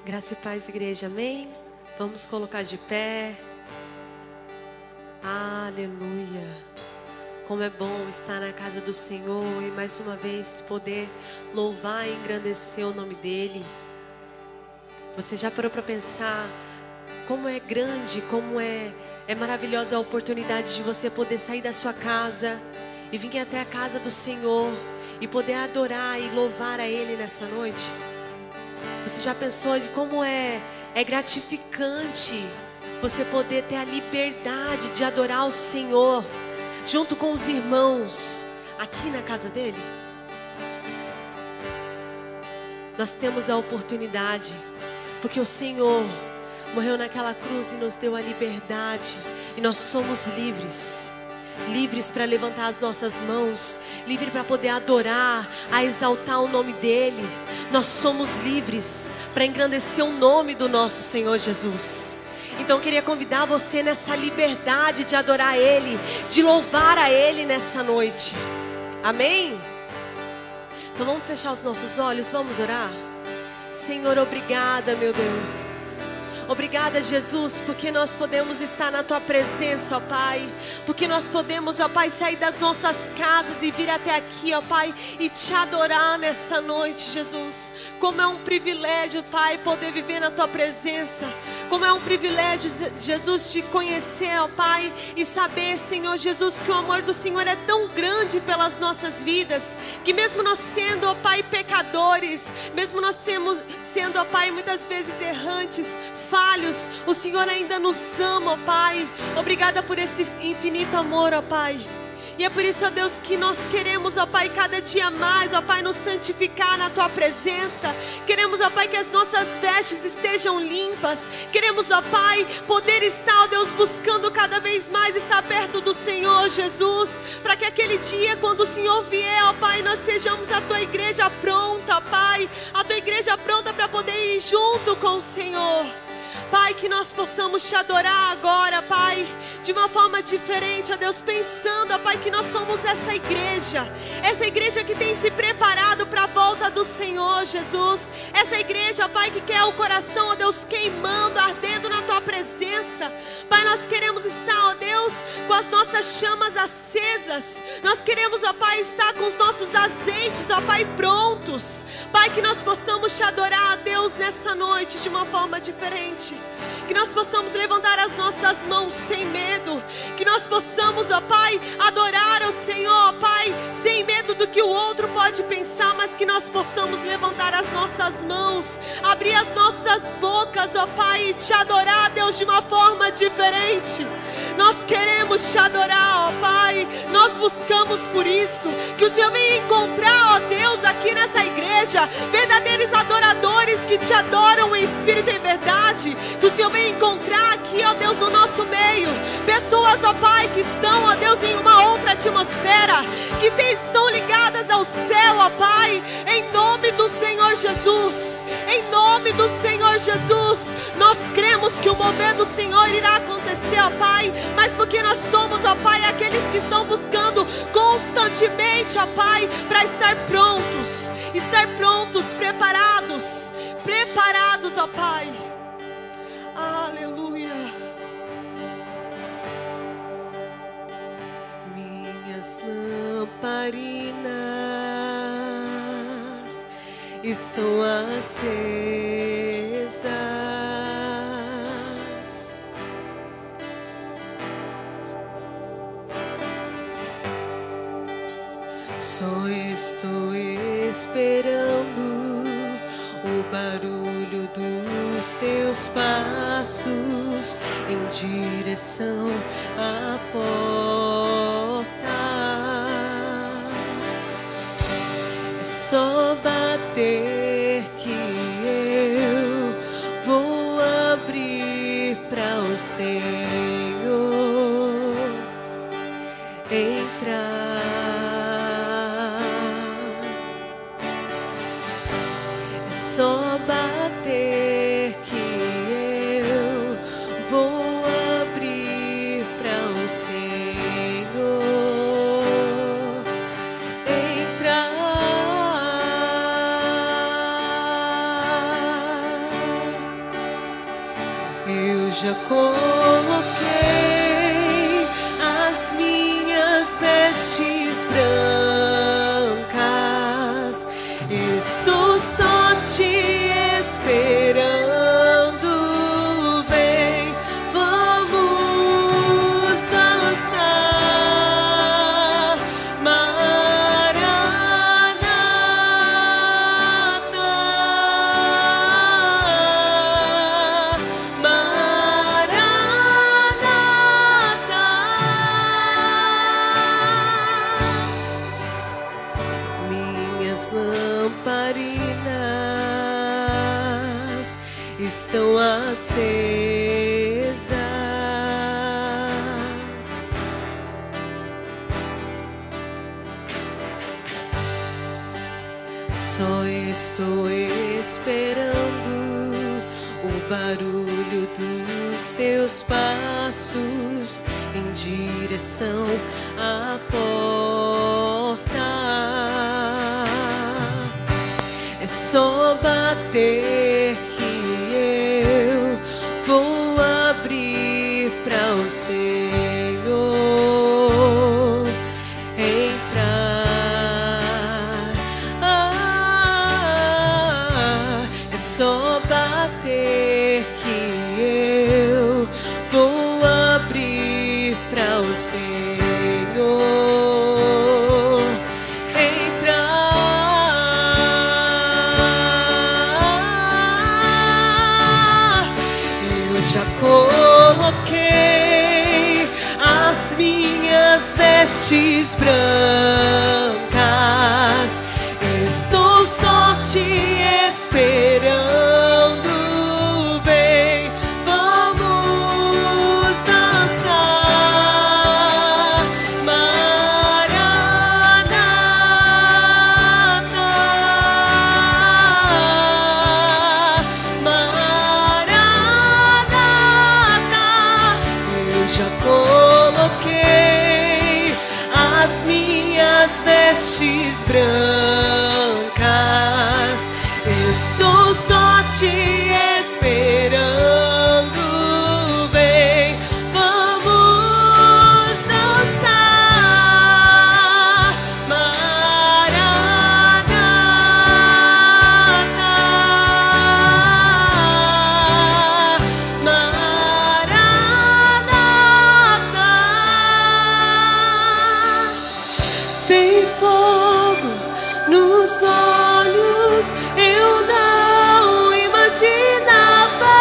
Graça e paz, igreja, amém? Vamos colocar de pé. Aleluia. Como é bom estar na casa do Senhor e mais uma vez poder louvar e engrandecer o nome dEle. Você já parou para pensar como é grande, como é maravilhosa a oportunidade de você poder sair da sua casa e vir até a casa do Senhor e poder adorar e louvar a Ele nessa noite? Você já pensou de como é gratificante você poder ter a liberdade de adorar o Senhor junto com os irmãos aqui na casa dEle? Nós temos a oportunidade, porque o Senhor morreu naquela cruz e nos deu a liberdade, e nós somos livres. Livres para levantar as nossas mãos, livre para poder adorar, a exaltar o nome dEle. Nós somos livres para engrandecer o nome do nosso Senhor Jesus. Então eu queria convidar você nessa liberdade de adorar Ele, de louvar a Ele nessa noite. Amém? Então vamos fechar os nossos olhos, vamos orar? Senhor, obrigada, meu Deus. Obrigada, Jesus, porque nós podemos estar na Tua presença, ó Pai. Porque nós podemos, ó Pai, sair das nossas casas e vir até aqui, ó Pai, e Te adorar nessa noite, Jesus. Como é um privilégio, Pai, poder viver na Tua presença. Como é um privilégio, Jesus, Te conhecer, ó Pai, e saber, Senhor Jesus, que o amor do Senhor é tão grande pelas nossas vidas, que mesmo nós sendo, ó Pai, pecadores, mesmo nós sendo, ó Pai, muitas vezes errantes, falhos, o Senhor ainda nos ama, ó Pai. Obrigada por esse infinito amor, ó Pai. E é por isso, ó Deus, que nós queremos, ó Pai, cada dia mais, ó Pai, nos santificar na Tua presença. Queremos, ó Pai, que as nossas vestes estejam limpas. Queremos, ó Pai, poder estar, ó Deus, buscando cada vez mais estar perto do Senhor Jesus. Para que aquele dia, quando o Senhor vier, ó Pai, nós sejamos a Tua igreja pronta, ó Pai. A Tua igreja pronta para poder ir junto com o Senhor. Pai, que nós possamos Te adorar agora, Pai, de uma forma diferente, ó Deus, pensando, ó Pai, que nós somos essa igreja que tem se preparado para a volta do Senhor, Jesus. Essa igreja, ó Pai, que quer o coração, ó Deus, queimando, ardendo na Tua presença. Pai, nós queremos estar, ó Deus, com as nossas chamas acesas. Nós queremos, ó Pai, estar com os nossos azeites, ó Pai, prontos. Pai, que nós possamos Te adorar, ó Deus, nessa noite de uma forma diferente. Que nós possamos levantar as nossas mãos sem medo. Que nós possamos, ó Pai, adorar ao Senhor, ó Pai, sem medo do que o outro pode pensar, mas que nós possamos levantar as nossas mãos, abrir as nossas bocas, ó Pai, e Te adorar, Deus, de uma forma diferente. Nós queremos Te adorar, ó Pai. Nós buscamos por isso. Que o Senhor venha encontrar, ó Deus, aqui nessa igreja, verdadeiros adoradores que Te adoram em espírito e em verdade. Que o Senhor venha encontrar aqui, ó Deus, no nosso meio, pessoas, ó Pai, que estão, ó Deus, em uma outra atmosfera, que estão ligadas ao céu, ó Pai, em nome do Senhor Jesus. Em nome do Senhor Jesus, nós cremos que o mover do Senhor irá acontecer, ó Pai, mas porque nós somos, ó Pai, aqueles que estão buscando constantemente, ó Pai, para estar prontos, preparados, ó Pai. Aleluia. Minhas lamparinas estão acesas. Só estou esperando o barulho dos Teus passos em direção à porta. É só bater que eu vou abrir para o Senhor entrar. Só bater que eu vou abrir para o Senhor entrar. coloquei as minhas vestes brancas, estou só te esperando. Vem, vamos dançar, lamparinas estão acesas, só estou esperando o barulho dos teus passos em direção à porta. É só bater que eu vou abrir para o Senhor entrar. É só bater que eu vou abrir para o Senhor entrar. Eu já coloquei as minhas vestes brancas, estou só te esperando. Vem, vamos dançar, Maranata, Maranata. Eu já coloquei as minhas vestes brancas, estou só te esperando. Vem, vamos dançar, Maranata, Maranata. Tem fogo nos olhos, eu não imaginava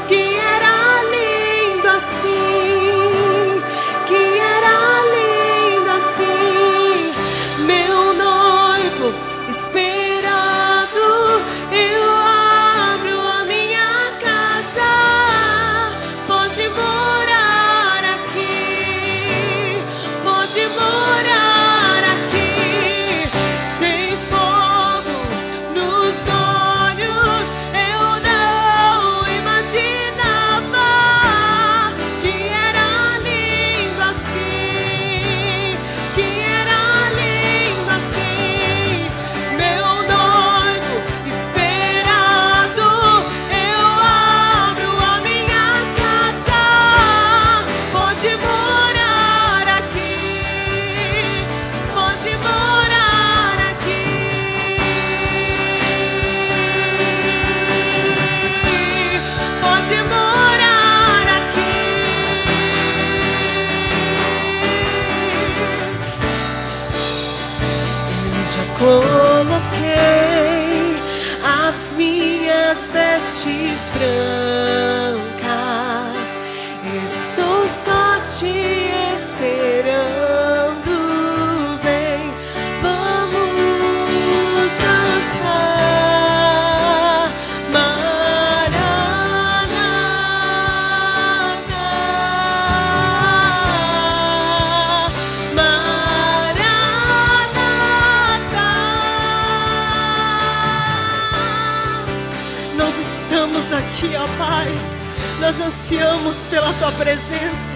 que era lindo assim, que era lindo assim. Meu noivo esperado, eu abro a minha casa, pode morar aqui, pode morar aqui. Tem fogo nos olhos, eu não imaginava que era lindo assim, que era lindo assim. Meu noivo esperado, eu abro a minha casa, pode morar aqui, pode morar aqui, pode morar aqui. Eu já coloquei as minhas vestes brancas, estou só te esperando. Vem, vamos dançar, Maranata, Maranata. Nós estamos aqui, ó Pai, nós ansiamos pela Tua presença.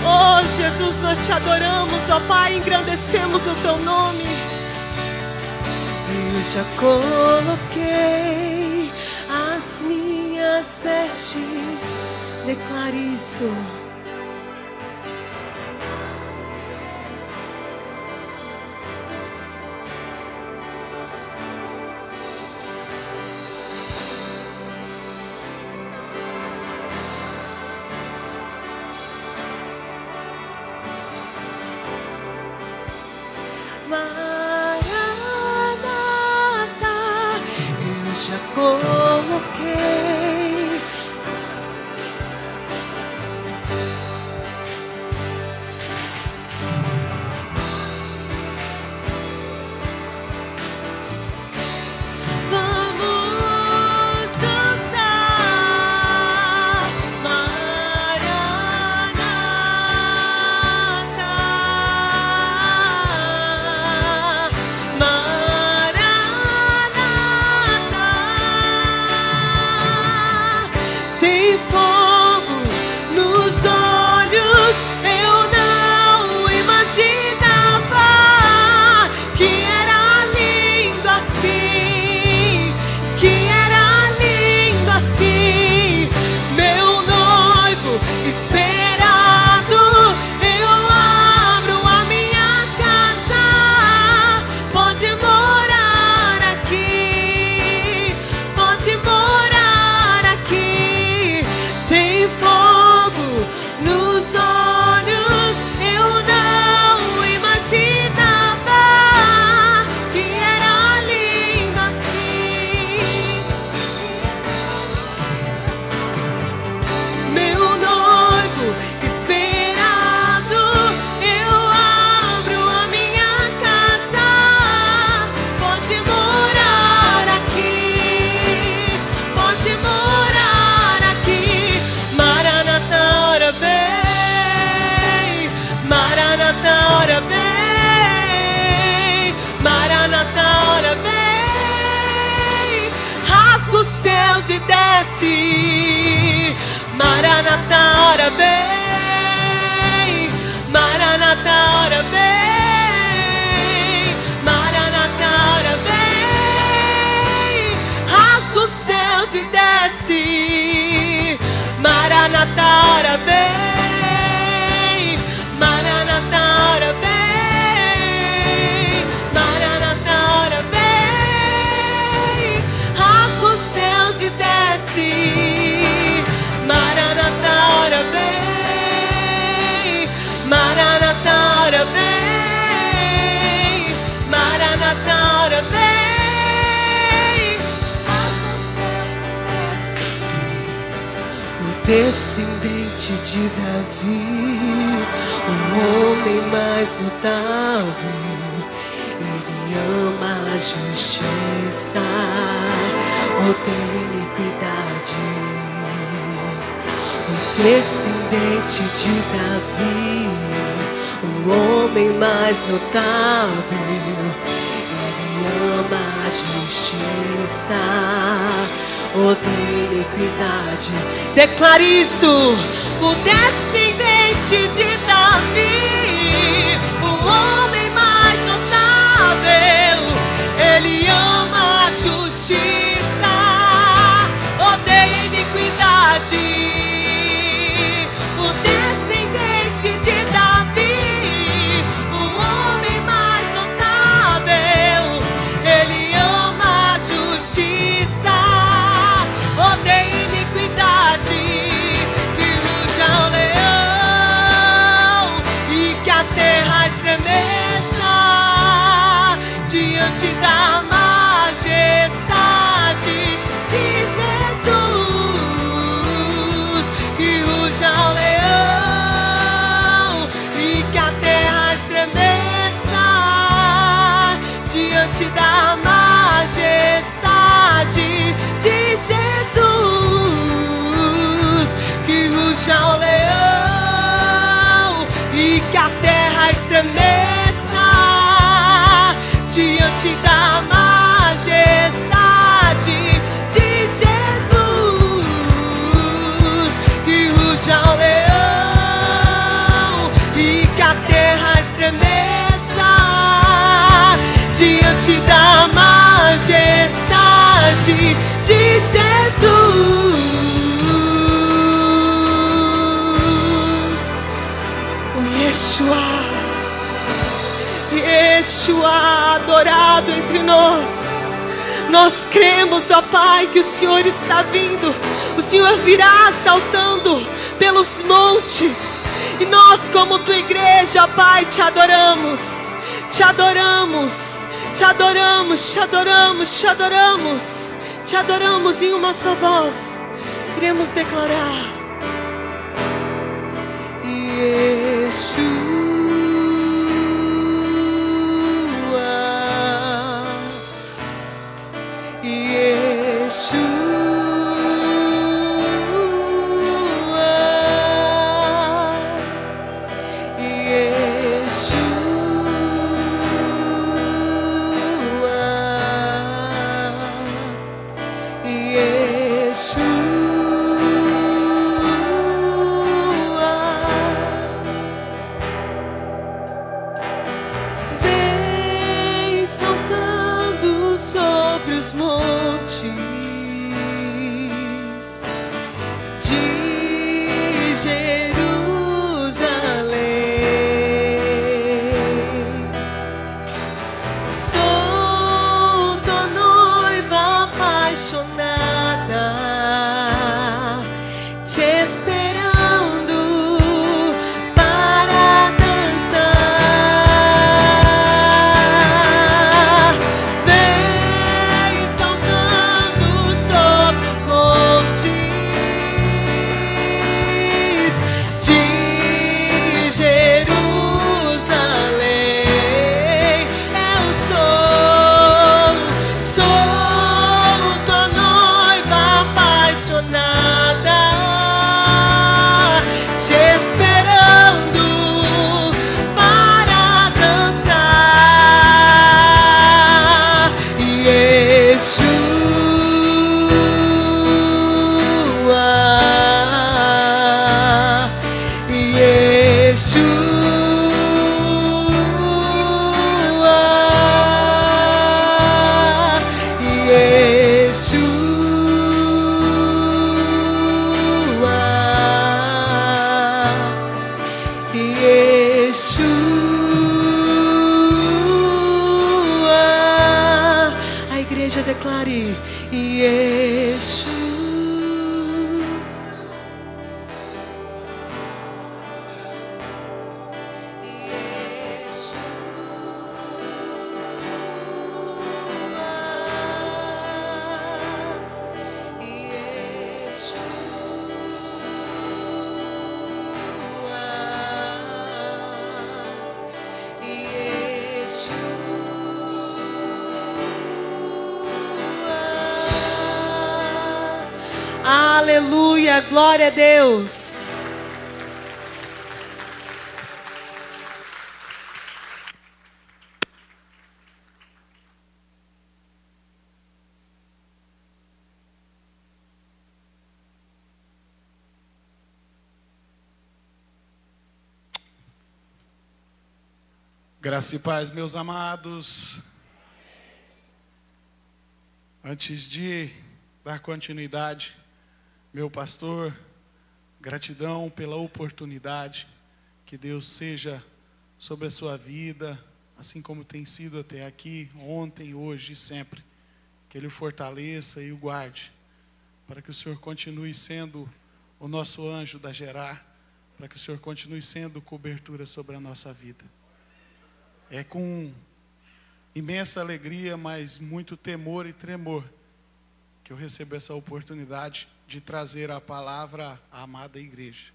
Oh Jesus, nós te adoramos, ó Pai, engrandecemos o Teu nome. Eu já coloquei as minhas vestes Declare isso. Maranata, eu já coloquei vamos dançar. Tem fogo nos olhos, eu não imaginava que era lindo assim, que era lindo assim. Meu noivo esperado, eu abro a minha casa, pode morar aqui, pode morar aqui. Tem fogo nos olhos, eu não imaginava que era lindo assim. Meu noivo esperado, eu abro a minha casa, pode morar aqui, pode morar aqui. Maranata, ora vem, Maranata, ora vem, Maranata, ora vem. Rasga os céus e desce. Maranata, ora vem, Maranata, ora vem, Maranata, ora vem. Rasga os céus e desce. Maranata, ora vem, Maranata, ora vem, Maranata, ora vem. Rasga os céus e desce. Maranata, ora vem, Maranata, ora vem, Maranata, ora vem. Rasga os céus e desce. O descendente de Davi, o homem mais notável, ele ama a justiça, odeia iniquidade. O descendente de Davi, o homem mais notável, ele ama a justiça, odeia iniquidade. Declare isso. O descendente de Davi, o homem mais notável, ele ama a justiça, odeia iniquidade. O descendente de Davi, o homem mais notável, ele ama a justiça, odeia iniquidade. Que ruja o leão e que a terra estremeça diante da majestade de Jesus. Que ruja o leão e que a terra estremeça diante da majestade de Jesus. Que ruja o leão e que a terra estremeça diante da majestade de Jesus. Que ruja o leão e que a terra estremeça diante da majestade de Jesus. Yeshua, adorado entre nós. Nós cremos, ó Pai, que o Senhor está vindo. O Senhor virá saltando pelos montes. E nós, como tua igreja, ó Pai, te adoramos. Te adoramos, te adoramos, te adoramos, te adoramos. Te adoramos em uma só voz. Iremos declarar: Yeshua. Declare Yeshua. Aleluia, glória a Deus. Graça e paz, meus amados. Antes de dar continuidade, meu pastor, gratidão pela oportunidade, que Deus seja sobre a sua vida, assim como tem sido até aqui, ontem, hoje e sempre. Que Ele o fortaleça e o guarde, para que o Senhor continue sendo o nosso anjo da Gerar, para que o Senhor continue sendo cobertura sobre a nossa vida. É com imensa alegria, mas muito temor e tremor, que eu recebo essa oportunidade de trazer a palavra à amada igreja.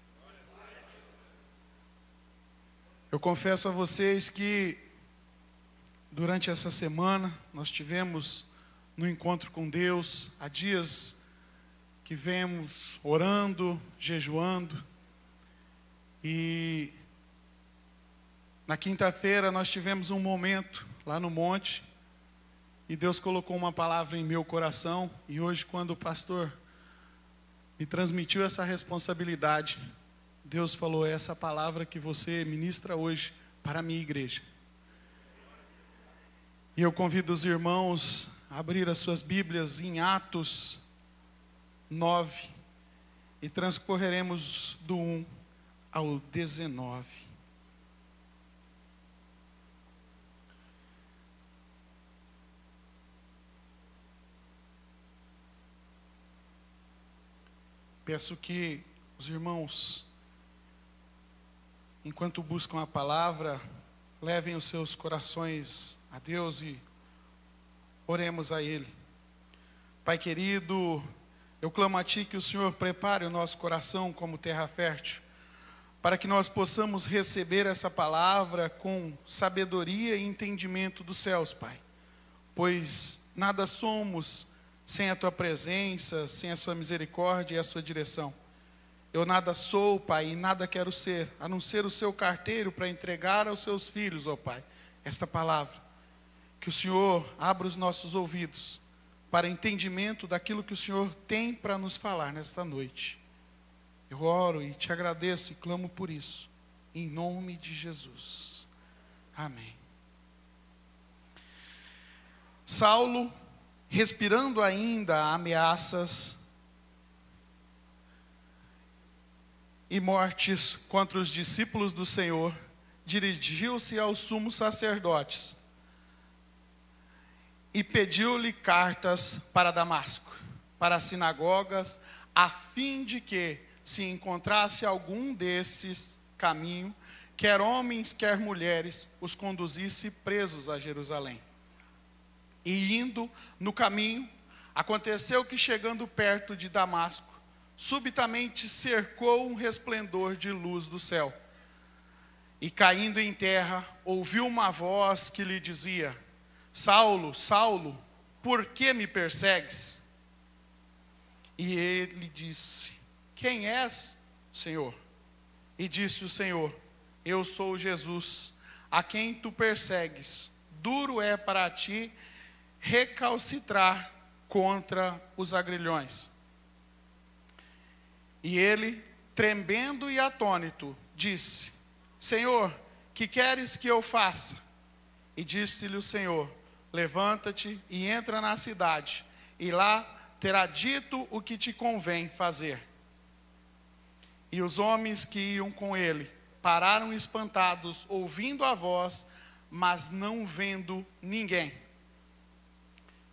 Eu confesso a vocês que durante essa semana nós tivemos no encontro com Deus, há dias que vemos orando, jejuando, e na quinta-feira nós tivemos um momento lá no monte, e Deus colocou uma palavra em meu coração, e hoje quando o pastor me transmitiu essa responsabilidade, Deus falou: é essa palavra que você ministra hoje para a minha igreja. E eu convido os irmãos a abrir as suas Bíblias em Atos 9, e transcorreremos do 1 ao 19. Peço que os irmãos, enquanto buscam a palavra, levem os seus corações a Deus e oremos a Ele. Pai querido, eu clamo a Ti que o Senhor prepare o nosso coração como terra fértil, para que nós possamos receber essa palavra com sabedoria e entendimento dos céus, Pai. Pois nada somos sem a Tua presença, sem a Sua misericórdia e a Sua direção. Eu nada sou, Pai, e nada quero ser, a não ser o Seu carteiro para entregar aos Seus filhos, ó Pai, esta palavra. Que o Senhor abra os nossos ouvidos para entendimento daquilo que o Senhor tem para nos falar nesta noite. Eu oro e te agradeço e clamo por isso, em nome de Jesus. Amém. Saulo, respirando ainda ameaças e mortes contra os discípulos do Senhor, dirigiu-se aos sumos sacerdotes e pediu-lhe cartas para Damasco, para as sinagogas, a fim de que, se encontrasse algum desses caminho, quer homens, quer mulheres, os conduzisse presos a Jerusalém. E indo no caminho, aconteceu que, chegando perto de Damasco, subitamente cercou um resplendor de luz do céu. E caindo em terra, ouviu uma voz que lhe dizia: Saulo, Saulo, por que me persegues? E ele disse: Quem és, Senhor? E disse o Senhor: Eu sou Jesus, a quem tu persegues. Duro é para ti recalcitrar contra os agrilhões. E ele, tremendo e atônito, disse: Senhor, que queres que eu faça? E disse-lhe o Senhor: Levanta-te e entra na cidade, e lá terá dito o que te convém fazer. E os homens que iam com ele pararam espantados, ouvindo a voz, mas não vendo ninguém.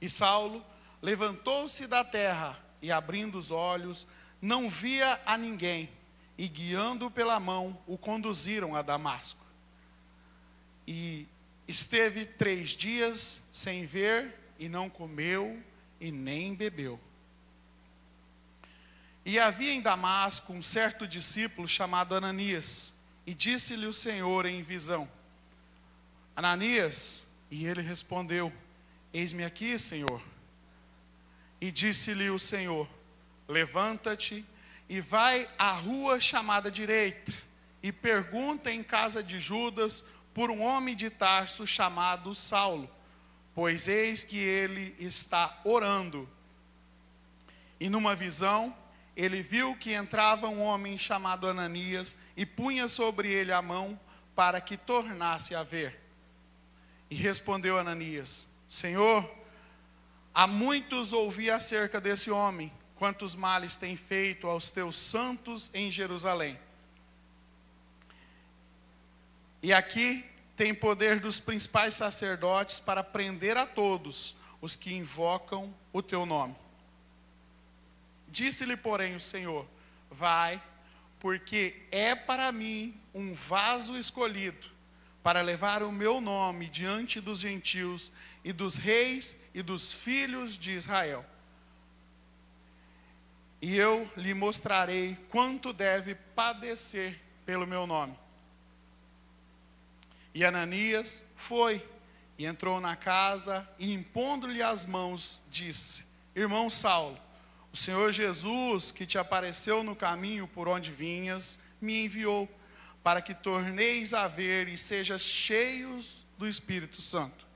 E Saulo levantou-se da terra e, abrindo os olhos, não via a ninguém, e guiando-o pela mão, o conduziram a Damasco. E esteve 3 dias sem ver, e não comeu, e nem bebeu. E havia em Damasco um certo discípulo chamado Ananias, e disse-lhe o Senhor em visão: Ananias, e ele respondeu: Eis-me aqui, Senhor. E disse-lhe o Senhor: Levanta-te e vai à rua chamada Direita, e pergunta em casa de Judas por um homem de Tarso chamado Saulo, pois eis que ele está orando. E numa visão, ele viu que entrava um homem chamado Ananias e punha sobre ele a mão para que tornasse a ver. E respondeu Ananias: Senhor, há muitos ouvi acerca desse homem, quantos males tem feito aos teus santos em Jerusalém. E aqui tem poder dos principais sacerdotes para prender a todos os que invocam o teu nome. Disse-lhe, porém, o Senhor: Vai, porque é para mim um vaso escolhido, para levar o meu nome diante dos gentios e dos reis e dos filhos de Israel. E eu lhe mostrarei quanto deve padecer pelo meu nome. E Ananias foi e entrou na casa, e impondo-lhe as mãos, disse: Irmão Saulo, o Senhor Jesus, que te apareceu no caminho por onde vinhas, me enviou, para que torneis a ver e sejas cheios do Espírito Santo.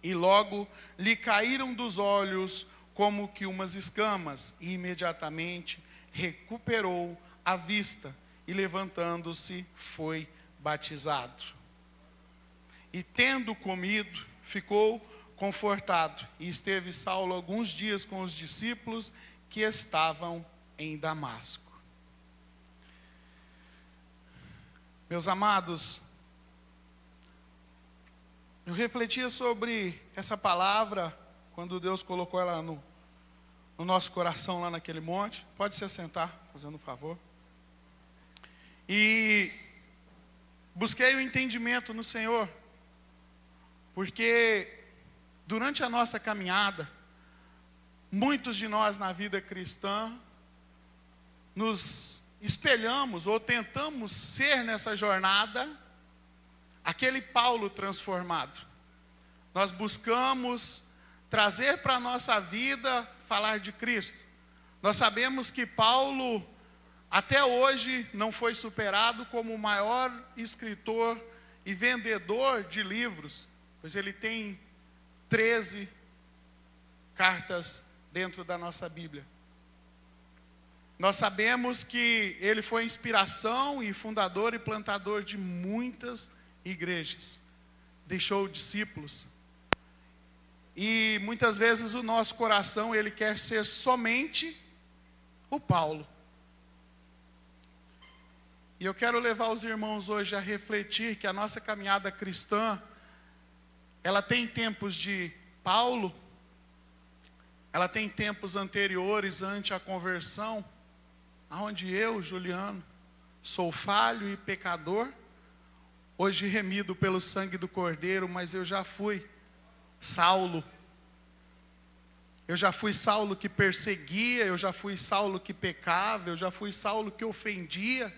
E logo lhe caíram dos olhos como que umas escamas, e imediatamente recuperou a vista, e levantando-se foi batizado. E tendo comido, ficou confortado, e esteve Saulo alguns dias com os discípulos que estavam em Damasco. Meus amados, eu refletia sobre essa palavra quando Deus colocou ela no nosso coração lá naquele monte. Pode se assentar, fazendo um favor. E busquei o entendimento no Senhor, porque durante a nossa caminhada, muitos de nós na vida cristã nos espelhamos ou tentamos ser nessa jornada aquele Paulo transformado. Nós buscamos trazer para a nossa vida falar de Cristo. Nós sabemos que Paulo até hoje não foi superado como o maior escritor e vendedor de livros, pois ele tem 13 cartas dentro da nossa Bíblia. Nós sabemos que ele foi inspiração e fundador e plantador de muitas igrejas. Deixou discípulos. E muitas vezes o nosso coração, ele quer ser somente o Paulo. E eu quero levar os irmãos hoje a refletir que a nossa caminhada cristã, ela tem tempos de Paulo, ela tem tempos anteriores ante a conversão, onde eu, Juliano, sou falho e pecador, hoje remido pelo sangue do Cordeiro, mas eu já fui Saulo. Eu já fui Saulo que perseguia, eu já fui Saulo que pecava, eu já fui Saulo que ofendia.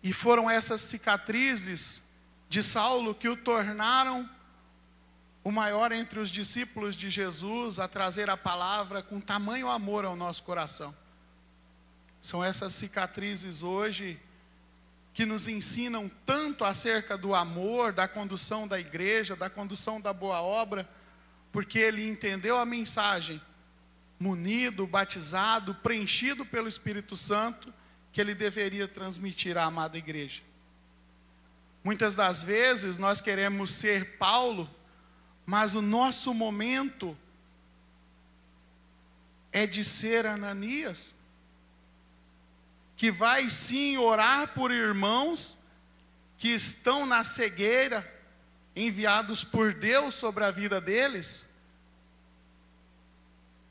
E foram essas cicatrizes de Saulo que o tornaram o maior entre os discípulos de Jesus a trazer a palavra com tamanho amor ao nosso coração. São essas cicatrizes hoje que nos ensinam tanto acerca do amor, da condução da igreja, da condução da boa obra, porque ele entendeu a mensagem, munido, batizado, preenchido pelo Espírito Santo, que ele deveria transmitir à amada igreja. Muitas das vezes nós queremos ser Paulo, mas o nosso momento é de ser Ananias, que vai sim orar por irmãos que estão na cegueira, enviados por Deus sobre a vida deles,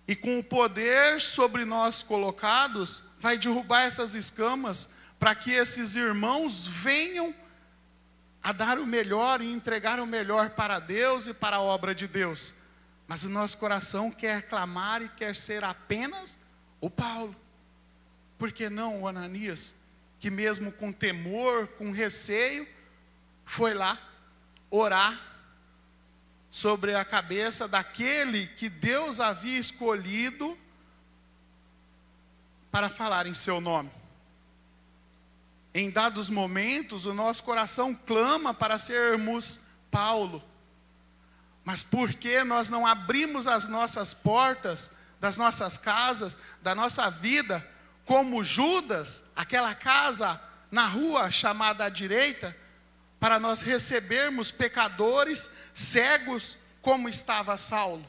e com o poder sobre nós colocados, vai derrubar essas escamas, para que esses irmãos venham a dar o melhor e entregar o melhor para Deus e para a obra de Deus. Mas o nosso coração quer clamar e quer ser apenas o Paulo. Por que não o Ananias, que mesmo com temor, com receio, foi lá orar sobre a cabeça daquele que Deus havia escolhido para falar em seu nome? Em dados momentos, o nosso coração clama para sermos Paulo. Mas por que nós não abrimos as nossas portas, das nossas casas, da nossa vida, como Judas, aquela casa na rua chamada à direita, para nós recebermos pecadores cegos como estava Saulo?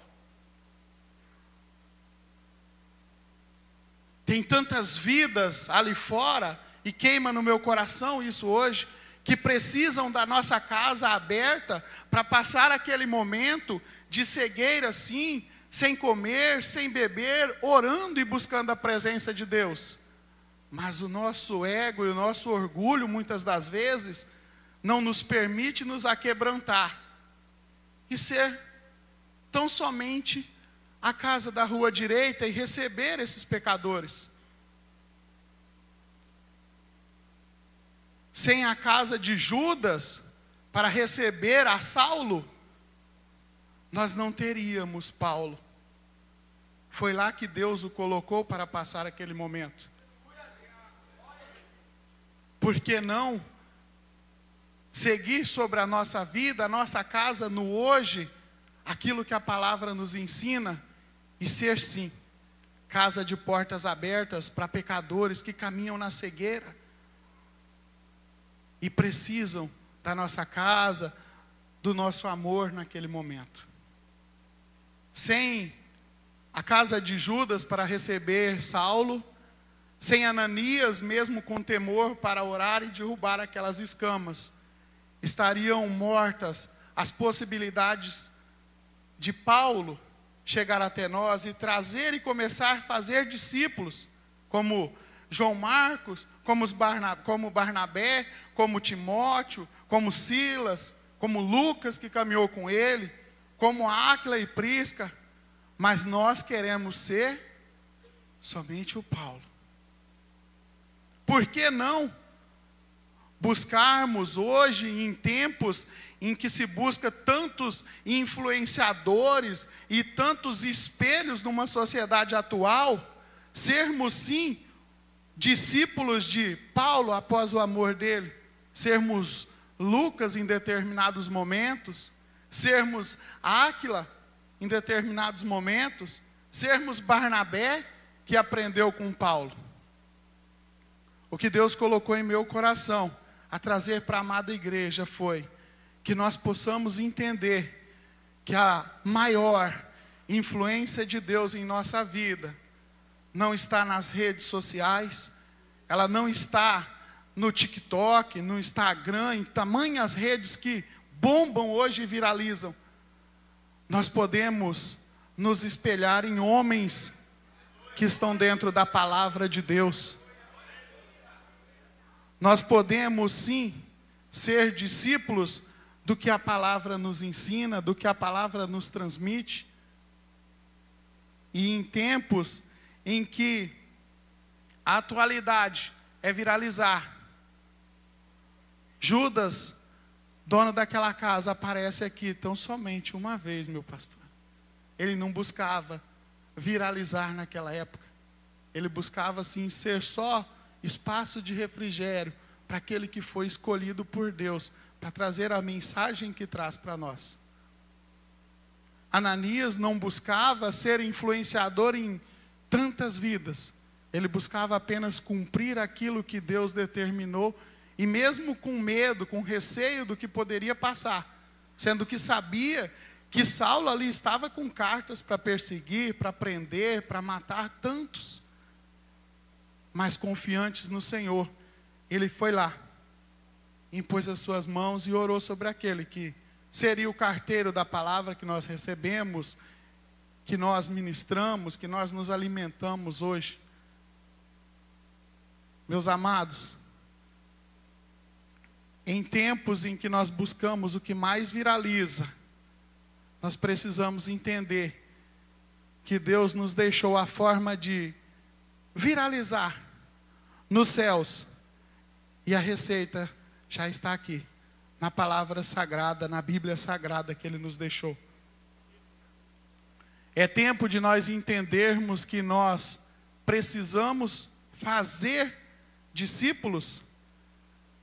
Tem tantas vidas ali fora, e queima no meu coração isso hoje, que precisam da nossa casa aberta para passar aquele momento de cegueira, sim, sem comer, sem beber, orando e buscando a presença de Deus. Mas o nosso ego e o nosso orgulho, muitas das vezes, não nos permite nos aquebrantar e ser tão somente a casa da rua direita e receber esses pecadores. Sem a casa de Judas para receber a Saulo, nós não teríamos Paulo. Foi lá que Deus o colocou para passar aquele momento. Por que não seguir sobre a nossa vida, a nossa casa no hoje, aquilo que a palavra nos ensina, e ser sim, casa de portas abertas para pecadores que caminham na cegueira e precisam da nossa casa, do nosso amor naquele momento. Sem a casa de Judas para receber Saulo, sem Ananias, mesmo com temor, para orar e derrubar aquelas escamas, estariam mortas as possibilidades de Paulo chegar até nós e trazer e começar a fazer discípulos, como João Marcos, como Barnabé, como Timóteo, como Silas, como Lucas, que caminhou com ele, como Áquila e Prisca, mas nós queremos ser somente o Paulo. Por que não buscarmos hoje, em tempos em que se busca tantos influenciadores e tantos espelhos numa sociedade atual, sermos sim discípulos de Paulo após o amor dele, sermos Lucas em determinados momentos, sermos Áquila em determinados momentos, sermos Barnabé que aprendeu com Paulo. O que Deus colocou em meu coração a trazer para a amada igreja foi que nós possamos entender que a maior influência de Deus em nossa vida não está nas redes sociais, ela não está no TikTok, no Instagram, em tamanhas redes que bombam hoje e viralizam. Nós podemos nos espelhar em homens que estão dentro da palavra de Deus. Nós podemos sim ser discípulos do que a palavra nos ensina, do que a palavra nos transmite. E em tempos em que a atualidade é viralizar, Judas, dono daquela casa, aparece aqui tão somente uma vez, meu pastor. Ele não buscava viralizar naquela época. Ele buscava sim ser só espaço de refrigério para aquele que foi escolhido por Deus para trazer a mensagem que traz para nós. Ananias não buscava ser influenciador em tantas vidas. Ele buscava apenas cumprir aquilo que Deus determinou, e mesmo com medo, com receio do que poderia passar, sendo que sabia que Saulo ali estava com cartas para perseguir, para prender, para matar tantos. Mas confiantes no Senhor, ele foi lá, impôs as suas mãos e orou sobre aquele que seria o carteiro da palavra que nós recebemos, que nós ministramos, que nós nos alimentamos hoje. Meus amados, em tempos em que nós buscamos o que mais viraliza, nós precisamos entender que Deus nos deixou a forma de viralizar nos céus, e a receita já está aqui, na palavra sagrada, na Bíblia sagrada que Ele nos deixou. É tempo de nós entendermos que nós precisamos fazer discípulos,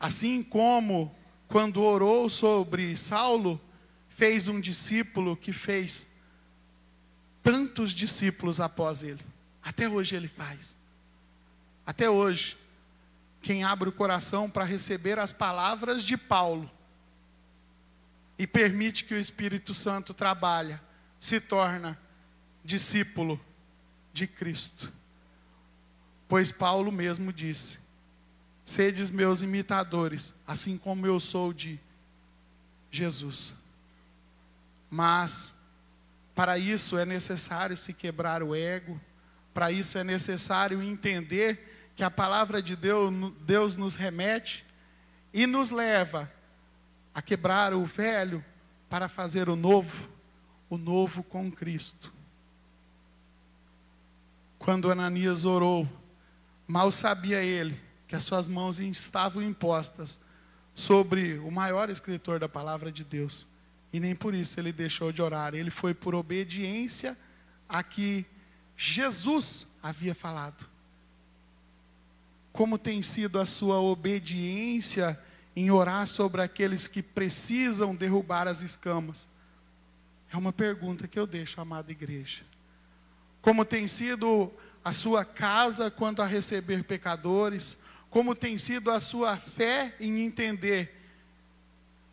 assim como quando orou sobre Saulo, fez um discípulo que fez tantos discípulos após ele. Até hoje ele faz. Até hoje, quem abre o coração para receber as palavras de Paulo e permite que o Espírito Santo trabalhe, se torna discípulo de Cristo. Pois Paulo mesmo disse: sedes meus imitadores, assim como eu sou de Jesus. Mas para isso é necessário se quebrar o ego, para isso é necessário entender que a palavra de Deus nos remete e nos leva a quebrar o velho para fazer o novo com Cristo. Quando Ananias orou, mal sabia ele que as suas mãos estavam impostas sobre o maior escritor da palavra de Deus. E nem por isso ele deixou de orar. Ele foi por obediência a que Jesus havia falado. Como tem sido a sua obediência em orar sobre aqueles que precisam derrubar as escamas? É uma pergunta que eu deixo, amada igreja. Como tem sido a sua casa quanto a receber pecadores? Como tem sido a sua fé em entender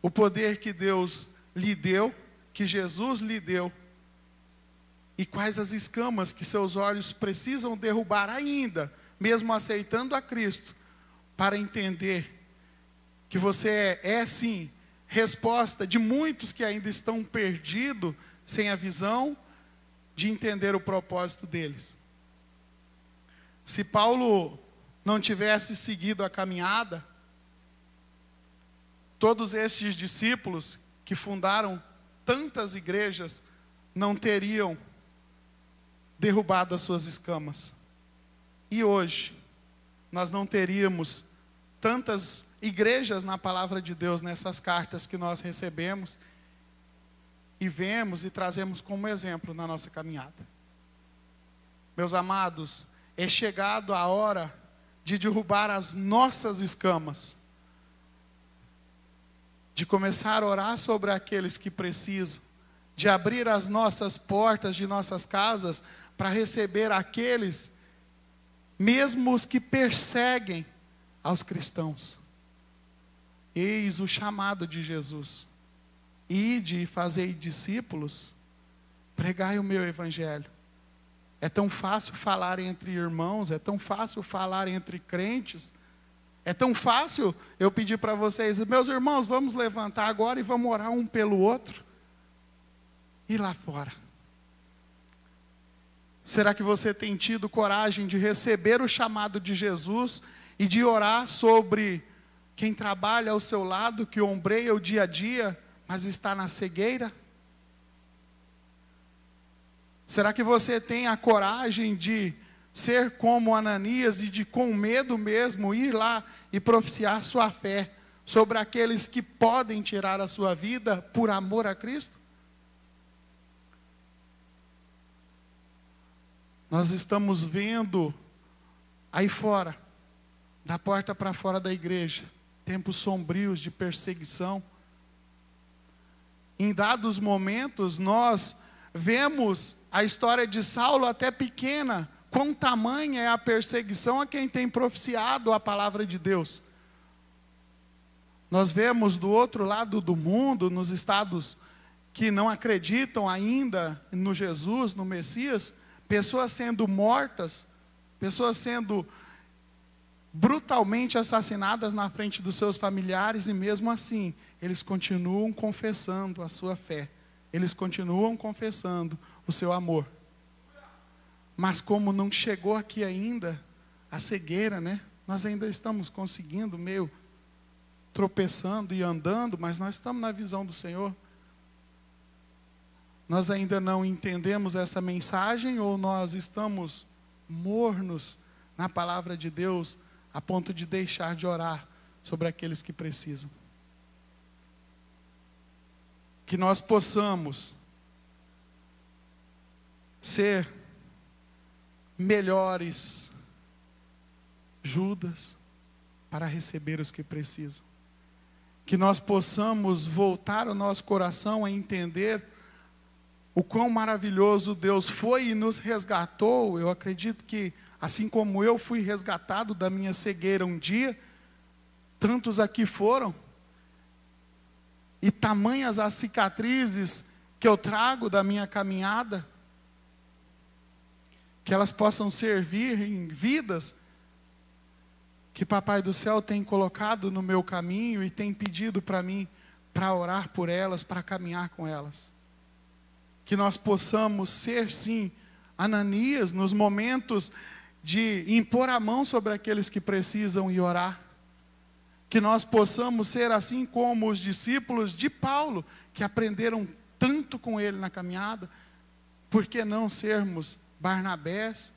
o poder que Deus lhe deu, que Jesus lhe deu, e quais as escamas que seus olhos precisam derrubar ainda, mesmo aceitando a Cristo, para entender que você é sim resposta de muitos que ainda estão perdidos, sem a visão de entender o propósito deles. Se Paulo não tivesse seguido a caminhada, todos estes discípulos que fundaram tantas igrejas não teriam derrubado as suas escamas. E hoje, nós não teríamos tantas igrejas na palavra de Deus, nessas cartas que nós recebemos e vemos e trazemos como exemplo na nossa caminhada. Meus amados, é chegado a hora de derrubar as nossas escamas, de começar a orar sobre aqueles que precisam, de abrir as nossas portas de nossas casas para receber aqueles, mesmo os que perseguem aos cristãos. Eis o chamado de Jesus: ide e fazei discípulos, pregai o meu evangelho. É tão fácil falar entre irmãos, é tão fácil falar entre crentes, é tão fácil eu pedir para vocês: meus irmãos, vamos levantar agora e vamos orar um pelo outro. E lá fora? Será que você tem tido coragem de receber o chamado de Jesus e de orar sobre quem trabalha ao seu lado, que ombreia o dia a dia, mas está na cegueira? Será que você tem a coragem de ser como Ananias e de, com medo mesmo, ir lá e proficiar sua fé sobre aqueles que podem tirar a sua vida por amor a Cristo? Nós estamos vendo aí fora, da porta para fora da igreja, tempos sombrios de perseguição. Em dados momentos, nós vemos a história de Saulo até pequena, quão tamanha é a perseguição a quem tem proficiado a palavra de Deus. Nós vemos do outro lado do mundo, nos estados que não acreditam ainda no Jesus, no Messias, pessoas sendo mortas, pessoas sendo brutalmente assassinadas na frente dos seus familiares, e mesmo assim, eles continuam confessando a sua fé, eles continuam confessando o seu amor. Mas como não chegou aqui ainda a cegueira, né? Nós ainda estamos conseguindo, meio tropeçando e andando, mas nós estamos na visão do Senhor. Nós ainda não entendemos essa mensagem, ou nós estamos mornos na palavra de Deus, a ponto de deixar de orar sobre aqueles que precisam. Que nós possamos ser melhores Judas para receber os que precisam. Que nós possamos voltar o nosso coração a entender o quão maravilhoso Deus foi e nos resgatou. Eu acredito que, assim como eu fui resgatado da minha cegueira um dia, tantos aqui foram. E tamanhas as cicatrizes que eu trago da minha caminhada, que elas possam servir em vidas que Papai do Céu tem colocado no meu caminho e tem pedido para mim, para orar por elas, para caminhar com elas. Que nós possamos ser, sim, Ananias, nos momentos de impor a mão sobre aqueles que precisam e orar. Que nós possamos ser assim como os discípulos de Paulo, que aprenderam tanto com ele na caminhada. Por que não sermos Barnabés,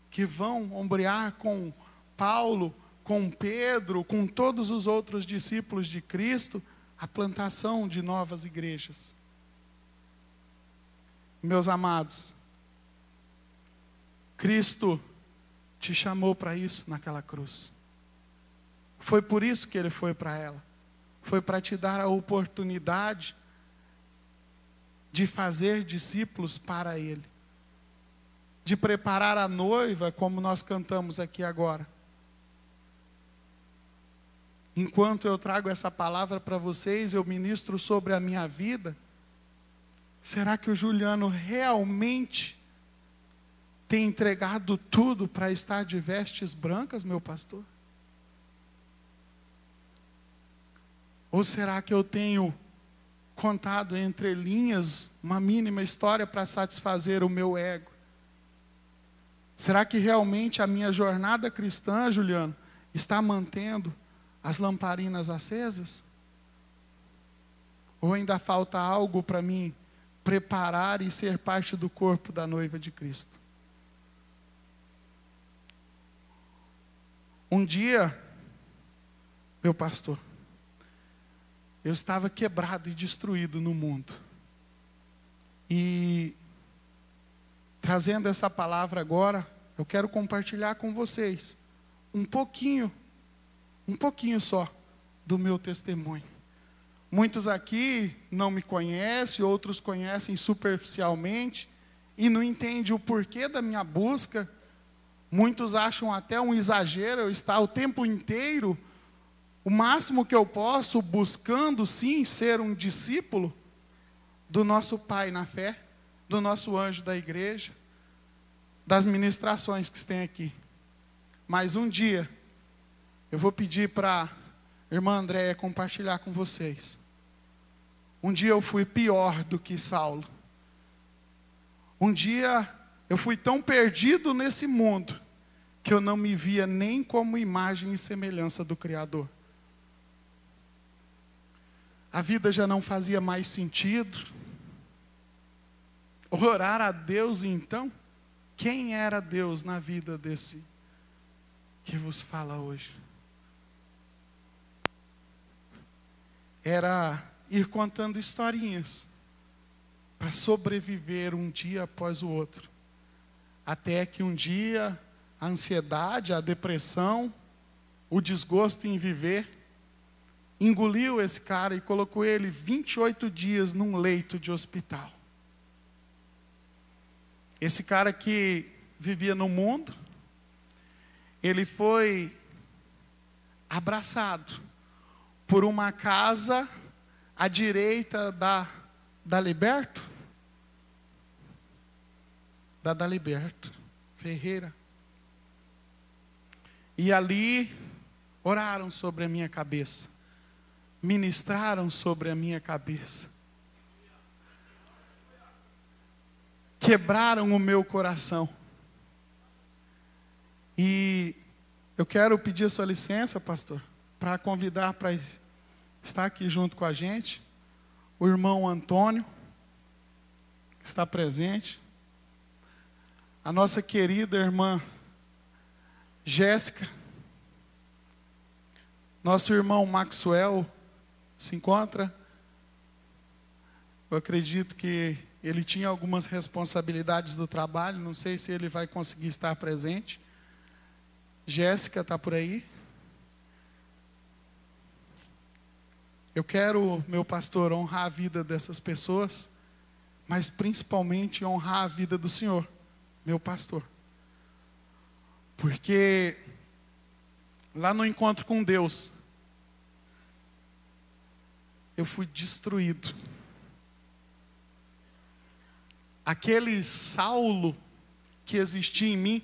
que vão ombrear com Paulo, com Pedro, com todos os outros discípulos de Cristo, a plantação de novas igrejas? Meus amados, Cristo te chamou para isso naquela cruz. Foi por isso que Ele foi para ela. Foi para te dar a oportunidade de fazer discípulos para Ele. De preparar a noiva, como nós cantamos aqui agora. Enquanto eu trago essa palavra para vocês, eu ministro sobre a minha vida. Será que o Juliano realmente tem entregado tudo para estar de vestes brancas, meu pastor? Ou será que eu tenho contado entre linhas, uma mínima história para satisfazer o meu ego? Será que realmente a minha jornada cristã, Juliano, está mantendo as lamparinas acesas? Ou ainda falta algo para mim preparar e ser parte do corpo da noiva de Cristo? Um dia, meu pastor, eu estava quebrado e destruído no mundo. E trazendo essa palavra agora, eu quero compartilhar com vocês um pouquinho só do meu testemunho. Muitos aqui não me conhecem, outros conhecem superficialmente e não entendem o porquê da minha busca. Muitos acham até um exagero eu estar o tempo inteiro, o máximo que eu posso, buscando sim ser um discípulo do nosso Pai na fé, do nosso anjo da igreja, das ministrações que tem aqui. Mas um dia, eu vou pedir para a irmã Andréia compartilhar com vocês. Um dia eu fui pior do que Saulo. Um dia eu fui tão perdido nesse mundo, que eu não me via nem como imagem e semelhança do Criador. A vida já não fazia mais sentido. Orar a Deus então? Quem era Deus na vida desse que vos fala hoje? Era ir contando historinhas para sobreviver um dia após o outro. Até que um dia a ansiedade, a depressão, o desgosto em viver engoliu esse cara e colocou ele 28 dias num leito de hospital. Esse cara que vivia no mundo, ele foi abraçado por uma casa à direita da Liberto, da Daliberto Ferreira. E ali oraram sobre a minha cabeça, ministraram sobre a minha cabeça, quebraram o meu coração. E eu quero pedir a sua licença, pastor, para convidar para estar aqui junto com a gente o irmão Antônio, que está presente, a nossa querida irmã Jéssica, nosso irmão Maxwell se encontra. Eu acredito que ele tinha algumas responsabilidades do trabalho, não sei se ele vai conseguir estar presente. Jéssica está por aí. Eu quero, meu pastor, honrar a vida dessas pessoas, mas principalmente honrar a vida do Senhor, meu pastor. Porque lá no encontro com Deus, eu fui destruído. Aquele Saulo que existia em mim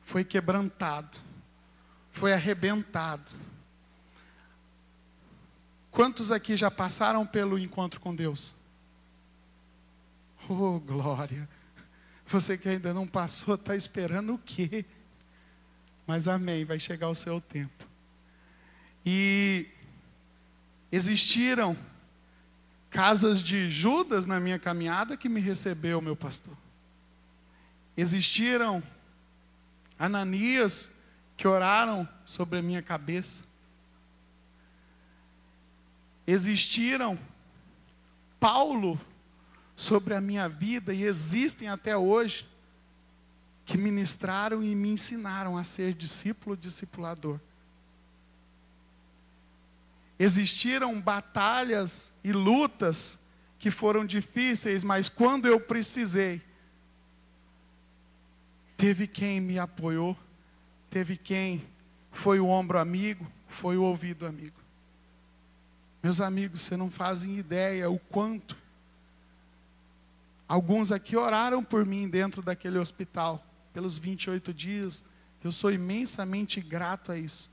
foi quebrantado, foi arrebentado. Quantos aqui já passaram pelo encontro com Deus? Oh, glória! Você que ainda não passou, está esperando o quê? Mas amém, vai chegar o seu tempo. E existiram casas de Judas na minha caminhada que me recebeu, meu pastor. Existiram Ananias que oraram sobre a minha cabeça. Existiram Paulo sobre a minha vida, e existem até hoje, que ministraram e me ensinaram a ser discípulo, discipulador. Existiram batalhas e lutas que foram difíceis, mas quando eu precisei, teve quem me apoiou, teve quem foi o ombro amigo, foi o ouvido amigo. Meus amigos, vocês não fazem ideia o quanto alguns aqui oraram por mim dentro daquele hospital, pelos 28 dias, eu sou imensamente grato a isso.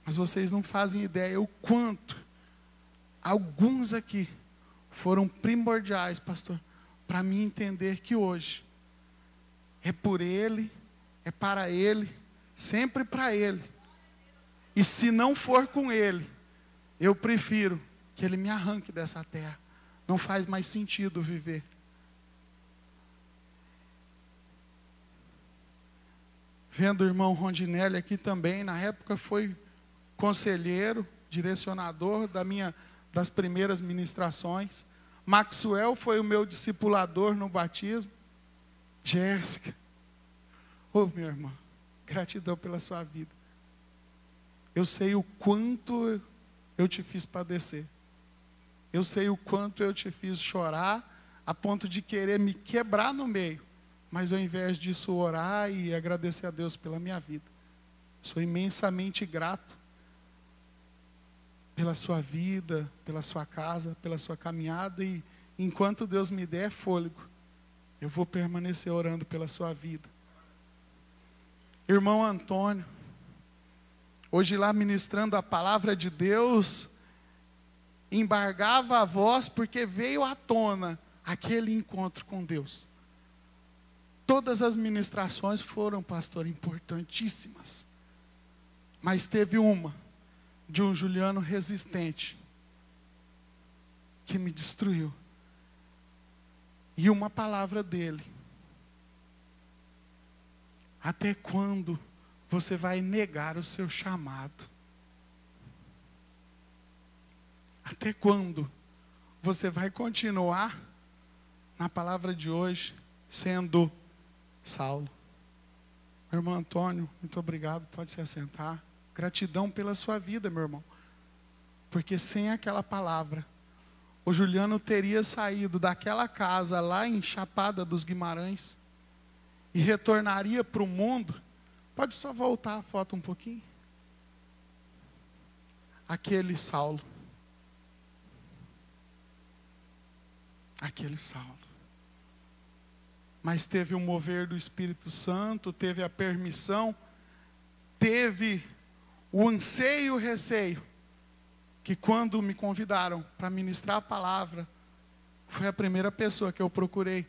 Mas vocês não fazem ideia o quanto alguns aqui foram primordiais, pastor, para mim entender que hoje é por Ele, é para Ele, sempre para Ele. E se não for com Ele, eu prefiro que Ele me arranque dessa terra. Não faz mais sentido viver. Vendo o irmão Rondinelli aqui também, na época foi conselheiro, direcionador das primeiras ministrações. Maxwell foi o meu discipulador no batismo. Jéssica, meu irmão, gratidão pela sua vida. Eu sei o quanto eu te fiz padecer. Eu sei o quanto eu te fiz chorar, a ponto de querer me quebrar no meio. Mas ao invés disso, orar e agradecer a Deus pela minha vida. Sou imensamente grato pela sua vida, pela sua casa, pela sua caminhada. E enquanto Deus me der fôlego, eu vou permanecer orando pela sua vida. Irmão Antônio, hoje lá ministrando a palavra de Deus, embargava a voz porque veio à tona aquele encontro com Deus. Todas as ministrações foram, pastor, importantíssimas. Mas teve uma, de um Juliano resistente, que me destruiu. E uma palavra dele. Até quando você vai negar o seu chamado? Até quando você vai continuar, na palavra de hoje, sendo Saulo? Meu irmão Antônio, muito obrigado, pode se assentar. Gratidão pela sua vida, meu irmão. Porque sem aquela palavra, o Juliano teria saído daquela casa lá em Chapada dos Guimarães e retornaria para o mundo. Pode só voltar a foto um pouquinho? Aquele Saulo. Aquele Saulo. Mas teve o mover do Espírito Santo, teve a permissão, teve o anseio e o receio, que quando me convidaram para ministrar a palavra, foi a primeira pessoa que eu procurei.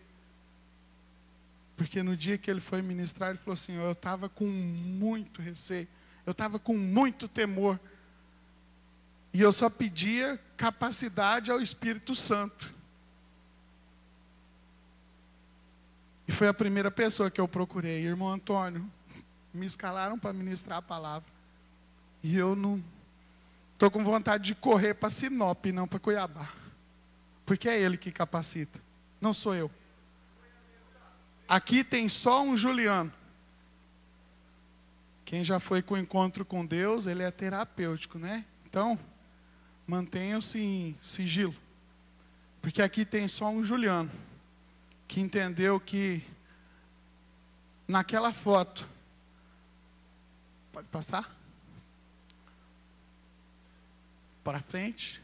Porque no dia que ele foi ministrar, ele falou assim, eu estava com muito receio, eu estava com muito temor, e eu só pedia capacidade ao Espírito Santo. E foi a primeira pessoa que eu procurei. Irmão Antônio, me escalaram para ministrar a palavra. E eu não estou com vontade de correr para Sinop, não para Cuiabá. Porque é ele que capacita, não sou eu. Aqui tem só um Juliano. Quem já foi com o encontro com Deus, ele é terapêutico, né? Então, mantenham-se em sigilo. Porque aqui tem só um Juliano, que entendeu que naquela foto, pode passar? Para frente.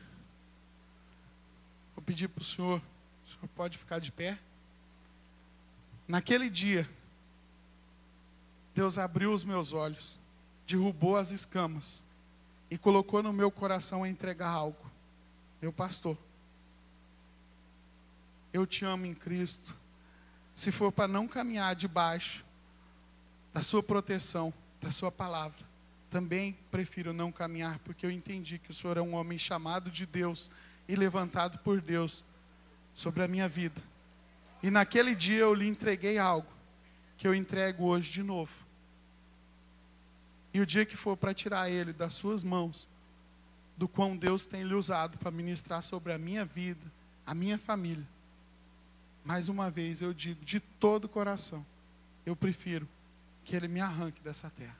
Vou pedir para o senhor pode ficar de pé? Naquele dia, Deus abriu os meus olhos, derrubou as escamas e colocou no meu coração a entregar algo. Meu pastor, eu te amo em Cristo. Se for para não caminhar debaixo da sua proteção, da sua palavra, também prefiro não caminhar, porque eu entendi que o Senhor é um homem chamado de Deus e levantado por Deus sobre a minha vida. E naquele dia eu lhe entreguei algo que eu entrego hoje de novo. E o dia que for para tirar ele das suas mãos, do quão Deus tem lhe usado para ministrar sobre a minha vida, a minha família, mais uma vez eu digo de todo o coração, eu prefiro que ele me arranque dessa terra.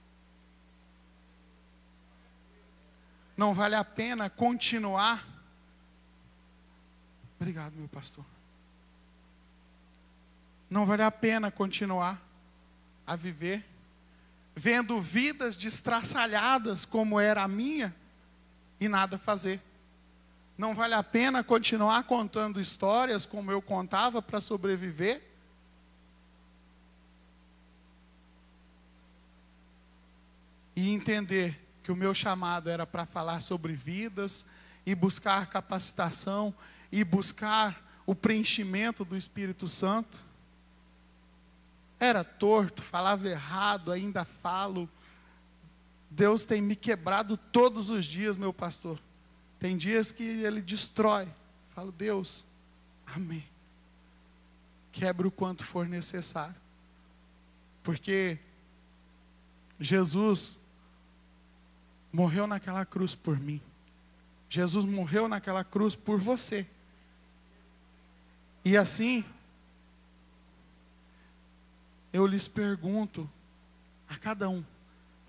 Não vale a pena continuar. Obrigado, meu pastor. Não vale a pena continuar a viver vendo vidas destraçalhadas como era a minha e nada fazer. Não vale a pena continuar contando histórias como eu contava para sobreviver. E entender que o meu chamado era para falar sobre vidas, e buscar capacitação, e buscar o preenchimento do Espírito Santo. Era torto, falava errado, ainda falo. Deus tem me quebrado todos os dias, meu pastor. Tem dias que Ele destrói. Falo, Deus, amém. Quebre o quanto for necessário. Porque Jesus morreu naquela cruz por mim. Jesus morreu naquela cruz por você. E assim, eu lhes pergunto, a cada um,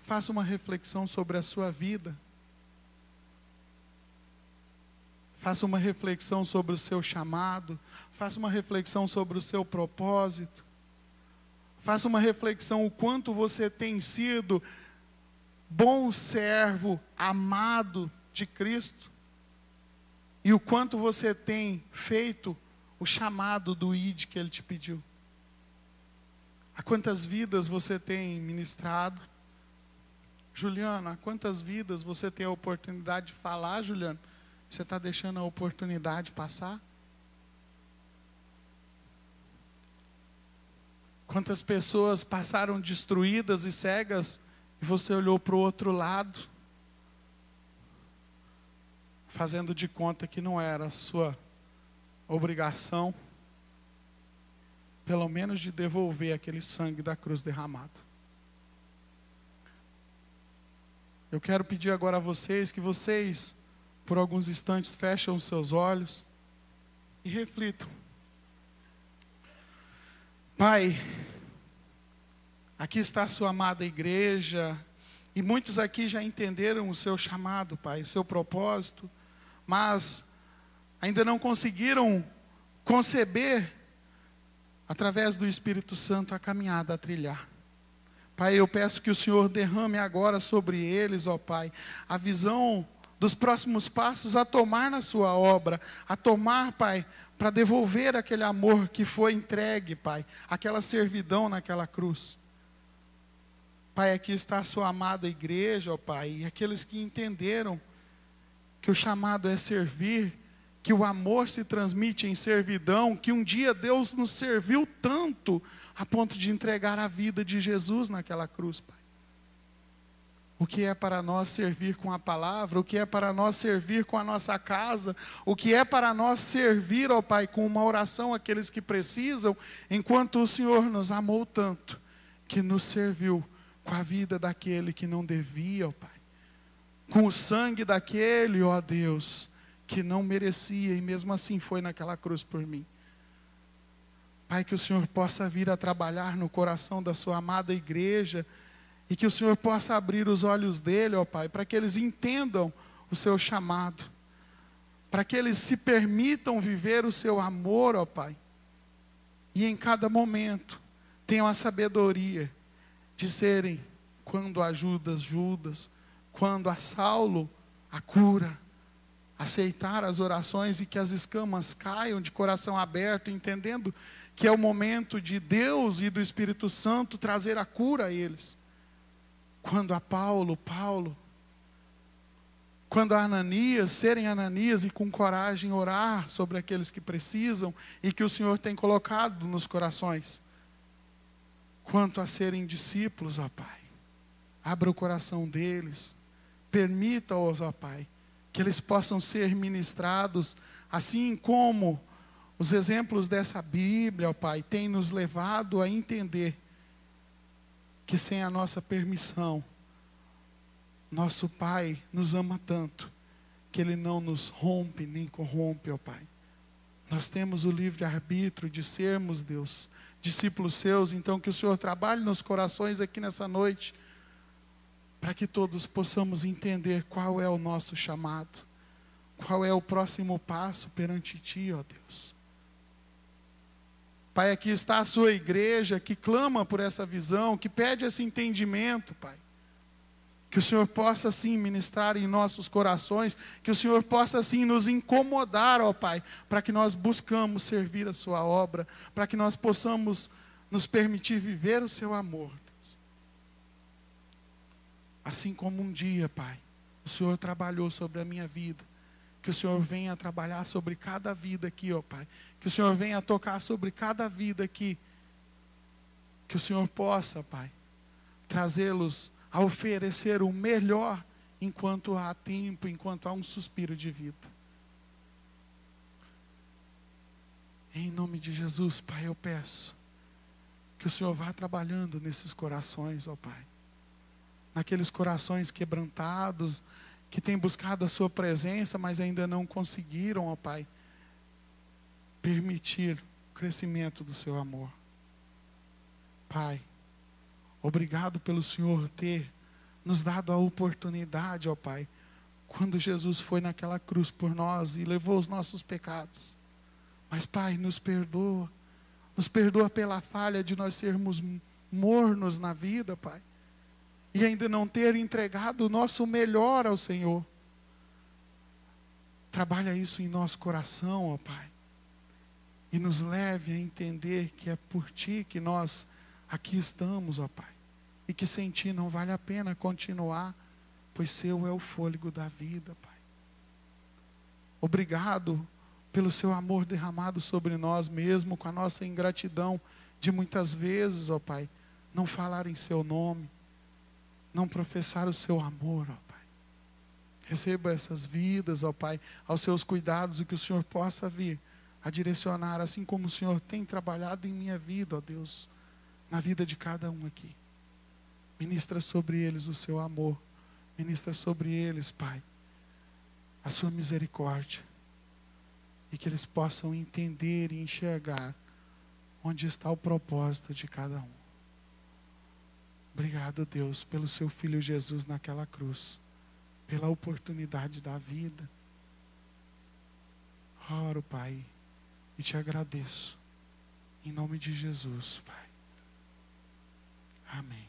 faça uma reflexão sobre a sua vida. Faça uma reflexão sobre o seu chamado. Faça uma reflexão sobre o seu propósito. Faça uma reflexão o quanto você tem sido bom servo, amado de Cristo. E o quanto você tem feito o chamado do ID que Ele te pediu. A quantas vidas você tem ministrado? Juliano, a quantas vidas você tem a oportunidade de falar, Juliano? Você está deixando a oportunidade passar? Quantas pessoas passaram destruídas e cegas e você olhou para o outro lado, fazendo de conta que não era a sua obrigação, pelo menos de devolver aquele sangue da cruz derramado. Eu quero pedir agora a vocês que vocês, por alguns instantes, fechem os seus olhos e reflitam. Pai, aqui está a sua amada igreja, e muitos aqui já entenderam o seu chamado, Pai, o seu propósito, mas ainda não conseguiram conceber, através do Espírito Santo, a caminhada a trilhar. Pai, eu peço que o Senhor derrame agora sobre eles, ó Pai, a visão dos próximos passos a tomar na sua obra, a tomar, Pai, para devolver aquele amor que foi entregue, Pai, aquela servidão naquela cruz. Pai, aqui está a sua amada igreja, ó Pai, e aqueles que entenderam que o chamado é servir, que o amor se transmite em servidão, que um dia Deus nos serviu tanto, a ponto de entregar a vida de Jesus naquela cruz, Pai. O que é para nós servir com a palavra, o que é para nós servir com a nossa casa, o que é para nós servir, ó Pai, com uma oração àqueles que precisam, enquanto o Senhor nos amou tanto, que nos serviu com a vida daquele que não devia, ó Pai. Com o sangue daquele, ó Deus, que não merecia e mesmo assim foi naquela cruz por mim. Pai, que o Senhor possa vir a trabalhar no coração da sua amada igreja e que o Senhor possa abrir os olhos dele, ó Pai, para que eles entendam o seu chamado, para que eles se permitam viver o seu amor, ó Pai, e em cada momento tenham a sabedoria de serem, quando a Judas, quando a Saulo, a cura, aceitar as orações e que as escamas caiam de coração aberto, entendendo que é o momento de Deus e do Espírito Santo trazer a cura a eles. Quando a Paulo, quando a Ananias, serem Ananias e com coragem orar sobre aqueles que precisam e que o Senhor tem colocado nos corações. Quanto a serem discípulos, ó Pai, abra o coração deles, permita-os, ó Pai, que eles possam ser ministrados, assim como os exemplos dessa Bíblia, ó Pai, têm nos levado a entender que sem a nossa permissão, nosso Pai nos ama tanto, que Ele não nos rompe nem corrompe, ó Pai. Nós temos o livre-arbítrio de sermos, Deus, discípulos seus, então que o Senhor trabalhe nos corações aqui nessa noite, para que todos possamos entender qual é o nosso chamado, qual é o próximo passo perante Ti, ó Deus. Pai, aqui está a sua igreja que clama por essa visão, que pede esse entendimento, Pai. Que o Senhor possa sim ministrar em nossos corações, que o Senhor possa sim nos incomodar, ó Pai, para que nós buscamos servir a sua obra, para que nós possamos nos permitir viver o seu amor. Deus. Assim como um dia, Pai, o Senhor trabalhou sobre a minha vida, Que o Senhor venha trabalhar sobre cada vida aqui, ó Pai. Que o Senhor venha tocar sobre cada vida aqui. Que o Senhor possa, Pai, trazê-los a oferecer o melhor enquanto há tempo, enquanto há um suspiro de vida. Em nome de Jesus, Pai, eu peço que o Senhor vá trabalhando nesses corações, ó Pai. Naqueles corações quebrantados, que têm buscado a sua presença, mas ainda não conseguiram, ó Pai, permitir o crescimento do seu amor. Pai, obrigado pelo Senhor ter nos dado a oportunidade, ó Pai, quando Jesus foi naquela cruz por nós e levou os nossos pecados. Mas, Pai, nos perdoa pela falha de nós sermos mornos na vida, Pai, e ainda não ter entregado o nosso melhor ao Senhor. Trabalha isso em nosso coração, ó Pai, e nos leve a entender que é por Ti que nós aqui estamos, ó Pai, e que sem Ti não vale a pena continuar, pois Seu é o fôlego da vida, Pai. Obrigado pelo Seu amor derramado sobre nós, mesmo com a nossa ingratidão de muitas vezes, ó Pai, não falar em Seu nome, não professar o Seu amor, ó Pai. Receba essas vidas, ó Pai, aos Seus cuidados, e que o Senhor possa vir a direcionar, assim como o Senhor tem trabalhado em minha vida, ó Deus, na vida de cada um aqui. Ministra sobre eles o Seu amor, ministra sobre eles, Pai, a Sua misericórdia, e que eles possam entender e enxergar onde está o propósito de cada um. Obrigado, Deus, pelo Seu Filho Jesus naquela cruz, pela oportunidade da vida. Oro, Pai, e Te agradeço, em nome de Jesus, Pai. Amém.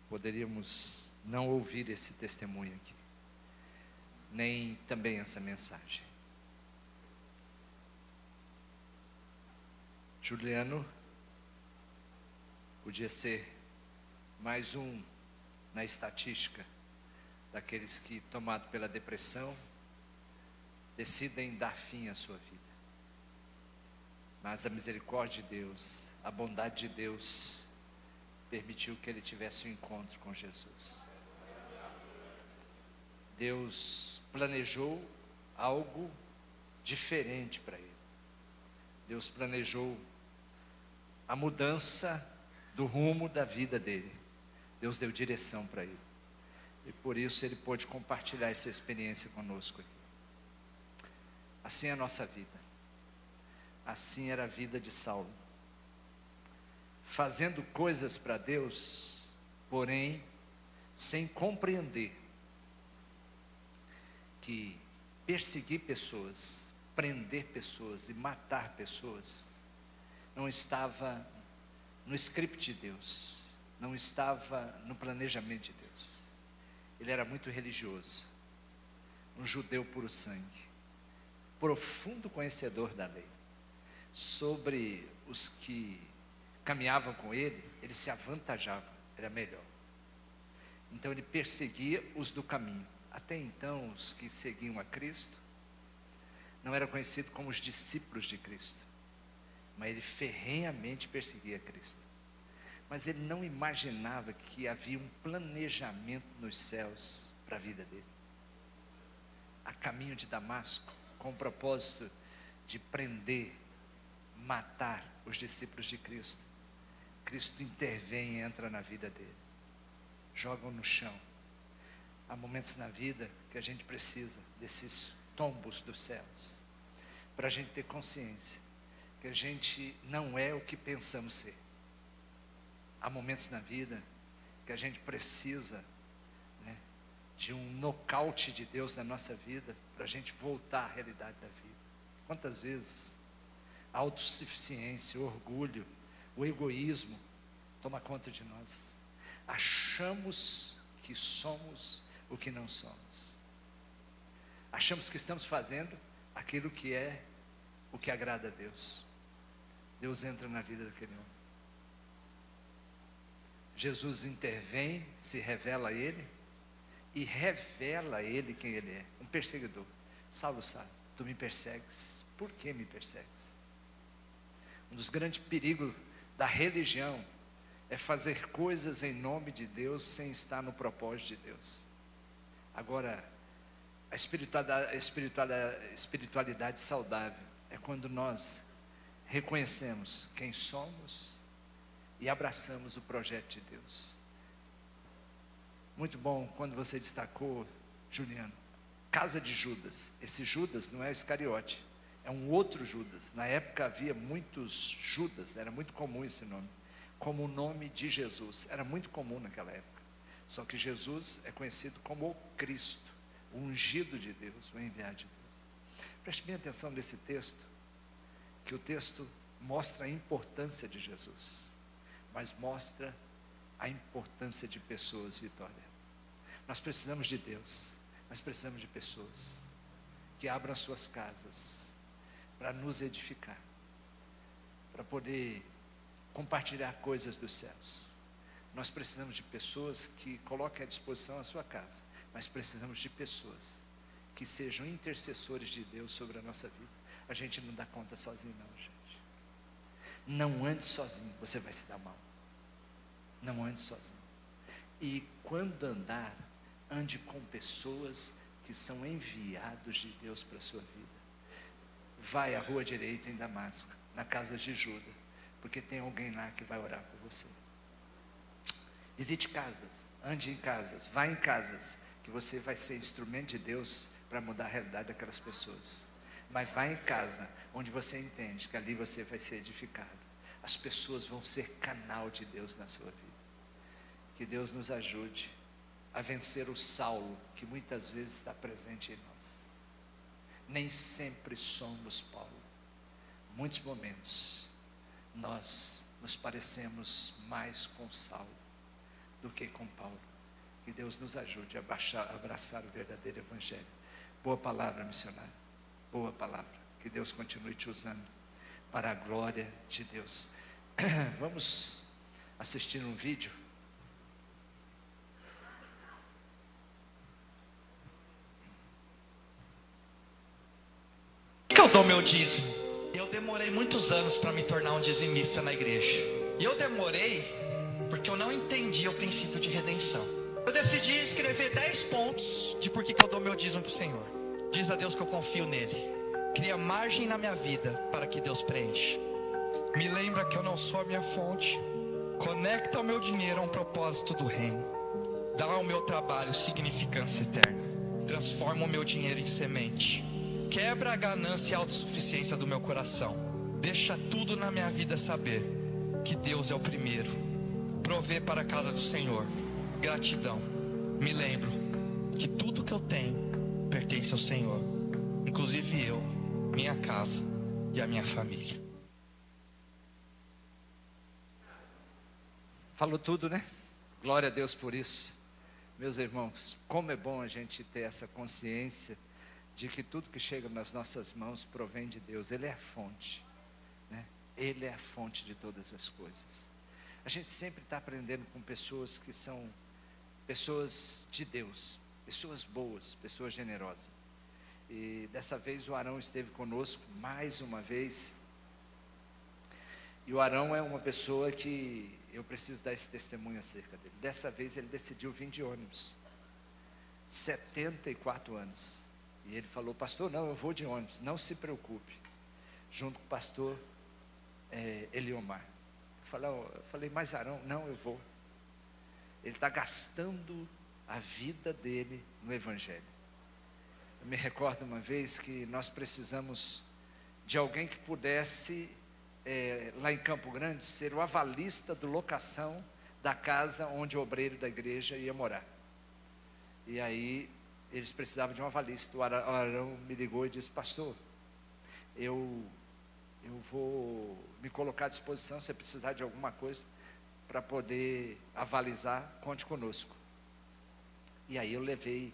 Poderíamos não ouvir esse testemunho aqui, nem também essa mensagem. Juliano podia ser mais um na estatística daqueles que, tomados pela depressão, decidem dar fim à sua vida. Mas a misericórdia de Deus, a bondade de Deus, permitiu que ele tivesse um encontro com Jesus. Deus planejou algo diferente para ele. Deus planejou a mudança do rumo da vida dele. Deus deu direção para ele. E por isso ele pôde compartilhar essa experiência conosco aqui. Assim é a nossa vida. Assim era a vida de Saulo. Fazendo coisas para Deus, porém, sem compreender que perseguir pessoas, prender pessoas e matar pessoas, não estava no script de Deus, não estava no planejamento de Deus. Ele era muito religioso, um judeu puro sangue, profundo conhecedor da lei. Sobre os que caminhavam com ele, ele se avantajava, era melhor. Então ele perseguia os do caminho. Até então, os que seguiam a Cristo não eram conhecidos como os discípulos de Cristo, mas ele ferrenhamente perseguia Cristo. Mas ele não imaginava que havia um planejamento nos céus para a vida dele. A caminho de Damasco, com o propósito de prender, matar os discípulos de Cristo. Cristo intervém e entra na vida dele, joga-o no chão. Há momentos na vida que a gente precisa desses tombos dos céus, para a gente ter consciência que a gente não é o que pensamos ser. Há momentos na vida que a gente precisa, de um nocaute de Deus na nossa vida, para a gente voltar à realidade da vida. Quantas vezes a autossuficiência, o orgulho, o egoísmo toma conta de nós. Achamos que somos o que não somos. Achamos que estamos fazendo aquilo que é o que agrada a Deus. Deus entra na vida daquele homem. Jesus intervém, se revela a ele e revela a ele quem ele é. Um perseguidor. Saulo sabe, tu me persegues. Por que me persegues? Um dos grandes perigos da religião é fazer coisas em nome de Deus sem estar no propósito de Deus. Agora, a espiritualidade saudável é quando nós reconhecemos quem somos e abraçamos o projeto de Deus. Muito bom quando você destacou, Juliano, casa de Judas. Esse Judas não é Iscariote, é um outro Judas. Na época havia muitos Judas, era muito comum esse nome, como o nome de Jesus, era muito comum naquela época. Só que Jesus é conhecido como o Cristo, o ungido de Deus, o enviado de Deus. Preste bem atenção nesse texto, que o texto mostra a importância de Jesus, mas mostra a importância de pessoas, Vitória. Nós precisamos de Deus, mas precisamos de pessoas que abram suas casas para nos edificar, para poder compartilhar coisas dos céus. Nós precisamos de pessoas que coloquem à disposição a sua casa, mas precisamos de pessoas que sejam intercessores de Deus sobre a nossa vida. A gente não dá conta sozinho não, gente. Não ande sozinho, você vai se dar mal. Não ande sozinho. E quando andar, ande com pessoas que são enviados de Deus para a sua vida. Vai à rua direita em Damasco, na casa de Judas, porque tem alguém lá que vai orar por você. Visite casas, ande em casas, vá em casas, que você vai ser instrumento de Deus para mudar a realidade daquelas pessoas. Mas vá em casa, onde você entende que ali você vai ser edificado. As pessoas vão ser canal de Deus na sua vida. Que Deus nos ajude a vencer o Saulo, que muitas vezes está presente em nós. Nem sempre somos Paulo. Muitos momentos, nós nos parecemos mais com Saulo do que com Paulo. Que Deus nos ajude a abraçar o verdadeiro Evangelho. Boa palavra, missionário. Boa palavra. Que Deus continue te usando para a glória de Deus. Vamos assistir um vídeo. Que eu dou meu dízimo? Eu demorei muitos anos para me tornar um dizimista na igreja. E eu demorei porque eu não entendia o princípio de redenção. Eu decidi escrever 10 pontos de por que eu dou meu dízimo para o Senhor. Diz a Deus que eu confio nele. Cria margem na minha vida para que Deus preencha. Me lembra que eu não sou a minha fonte. Conecta o meu dinheiro a um propósito do reino. Dá ao meu trabalho significância eterna. Transforma o meu dinheiro em semente. Quebra a ganância e a autossuficiência do meu coração. Deixa tudo na minha vida saber que Deus é o primeiro. Provê para a casa do Senhor. Gratidão. Me lembro que tudo que eu tenho pertence ao Senhor, inclusive eu, minha casa e a minha família. Falou tudo, né? Glória a Deus por isso. Meus irmãos, como é bom a gente ter essa consciência de que tudo que chega nas nossas mãos provém de Deus. Ele é a fonte, né? Ele é a fonte de todas as coisas. A gente sempre está aprendendo com pessoas que são pessoas de Deus, pessoas boas, pessoas generosas. E dessa vez o Arão esteve conosco mais uma vez. E o Arão é uma pessoa que eu preciso dar esse testemunho acerca dele. Dessa vez ele decidiu vir de ônibus. 74 anos. E ele falou: pastor, não, eu vou de ônibus, não se preocupe. Junto com o pastor Eliomar. Eu falei, mas Arão, não, eu vou. Ele está gastando a vida dele no Evangelho. Eu me recordo uma vez que nós precisamos de alguém que pudesse, lá em Campo Grande, ser o avalista de locação da casa onde o obreiro da igreja ia morar. E aí eles precisavam de um avalista. O Arão me ligou e disse: pastor, eu vou me colocar à disposição, se você precisar de alguma coisa para poder avalizar, conte conosco. E aí eu levei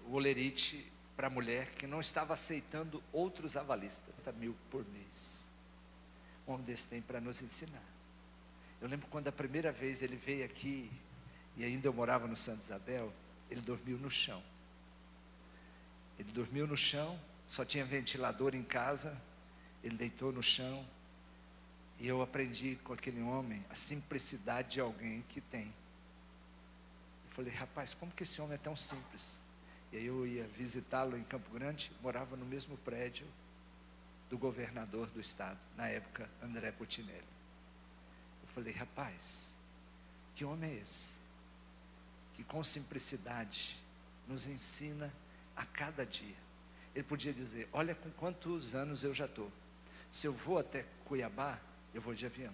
o olerite para a mulher que não estava aceitando outros avalistas. 30.000 por mês. Um homem desse tem para nos ensinar. Eu lembro quando a primeira vez ele veio aqui, e ainda eu morava no Santa Isabel, ele dormiu no chão. Ele dormiu no chão, só tinha ventilador em casa, ele deitou no chão, e eu aprendi com aquele homem a simplicidade de alguém que tem. Eu falei: rapaz, como que esse homem é tão simples? E aí eu ia visitá-lo em Campo Grande, morava no mesmo prédio do governador do estado, na época, André Putinelli. Eu falei: rapaz, que homem é esse? Que com simplicidade nos ensina a cada dia. Ele podia dizer: olha com quantos anos eu já estou. Se eu vou até Cuiabá, eu vou de avião.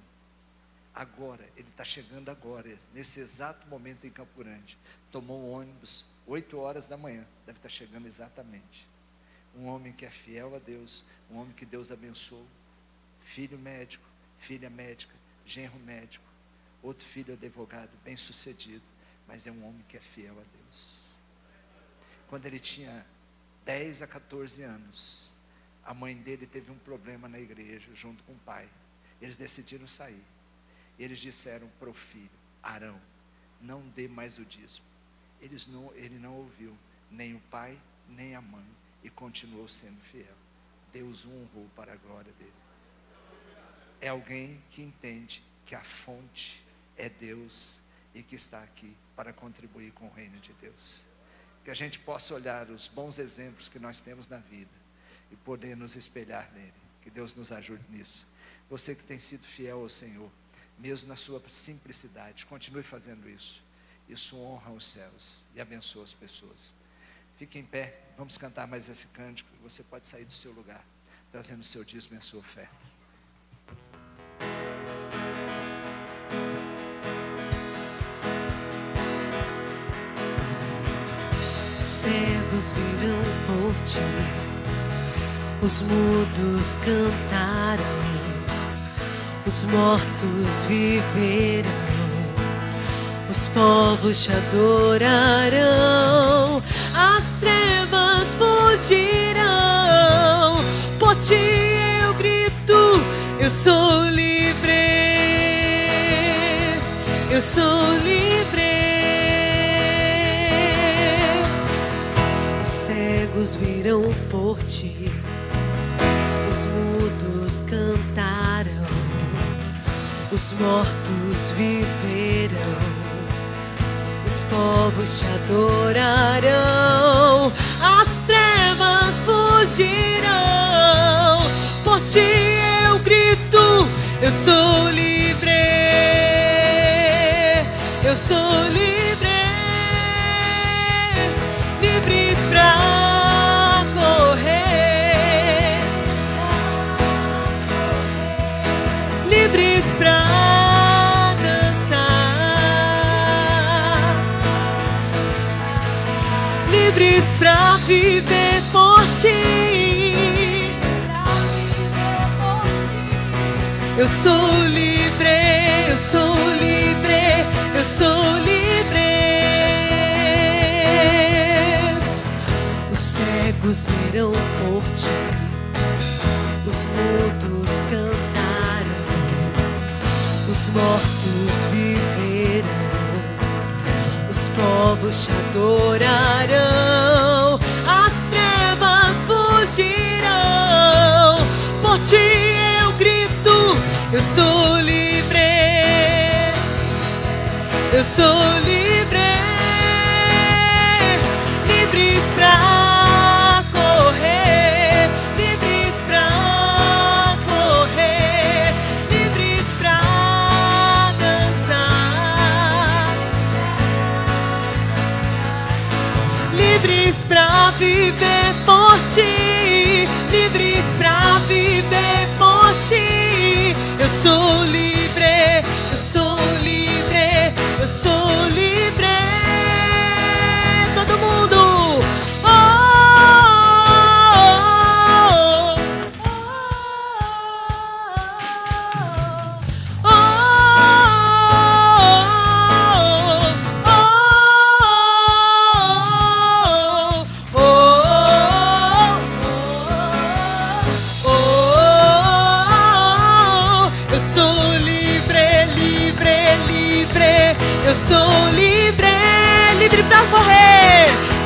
Agora, ele está chegando agora, nesse exato momento em Campo Grande. Tomou um ônibus, 8 horas da manhã, deve estar chegando exatamente. Um homem que é fiel a Deus, um homem que Deus abençoou. Filho médico, filha médica, genro médico, outro filho advogado, bem sucedido, mas é um homem que é fiel a Deus. Quando ele tinha 10 a 14 anos, a mãe dele teve um problema na igreja, junto com o pai. Eles decidiram sair. Eles disseram para o filho: Arão, não dê mais o dízimo. Ele não ouviu, nem o pai, nem a mãe, e continuou sendo fiel. Deus o honrou para a glória dele. É alguém que entende que a fonte é Deus e que está aqui para contribuir com o reino de Deus. Que a gente possa olhar os bons exemplos que nós temos na vida e poder nos espelhar nele. Que Deus nos ajude nisso. Você que tem sido fiel ao Senhor, mesmo na sua simplicidade, continue fazendo isso. Isso honra os céus e abençoa as pessoas. Fique em pé, vamos cantar mais esse cântico. Você pode sair do seu lugar, trazendo o seu dízimo e a sua oferta. Os cegos virão por ti, os mudos cantarão, os mortos viverão, os povos te adorarão, as trevas fugirão. Por ti eu grito: eu sou livre, eu sou livre. Os cegos virão por ti, os mudos cantarão, os mortos viverão, os povos te adorarão, as trevas fugirão. Por ti eu grito: eu sou livre, eu sou livre. Livres pra correr, livres pra livres pra viver por ti. Eu sou livre, eu sou livre, eu sou livre. Os cegos virão por ti, os mudos cantarão, os mortos viverão, os povos te adorarão, as trevas fugirão. Por ti eu grito: eu sou livre, eu sou livre. Livres pra correr, livres pra correr, livres pra dançar, livres pra viver por ti, livres pra viver por ti. Eu sou livre, eu sou livre, eu sou livre.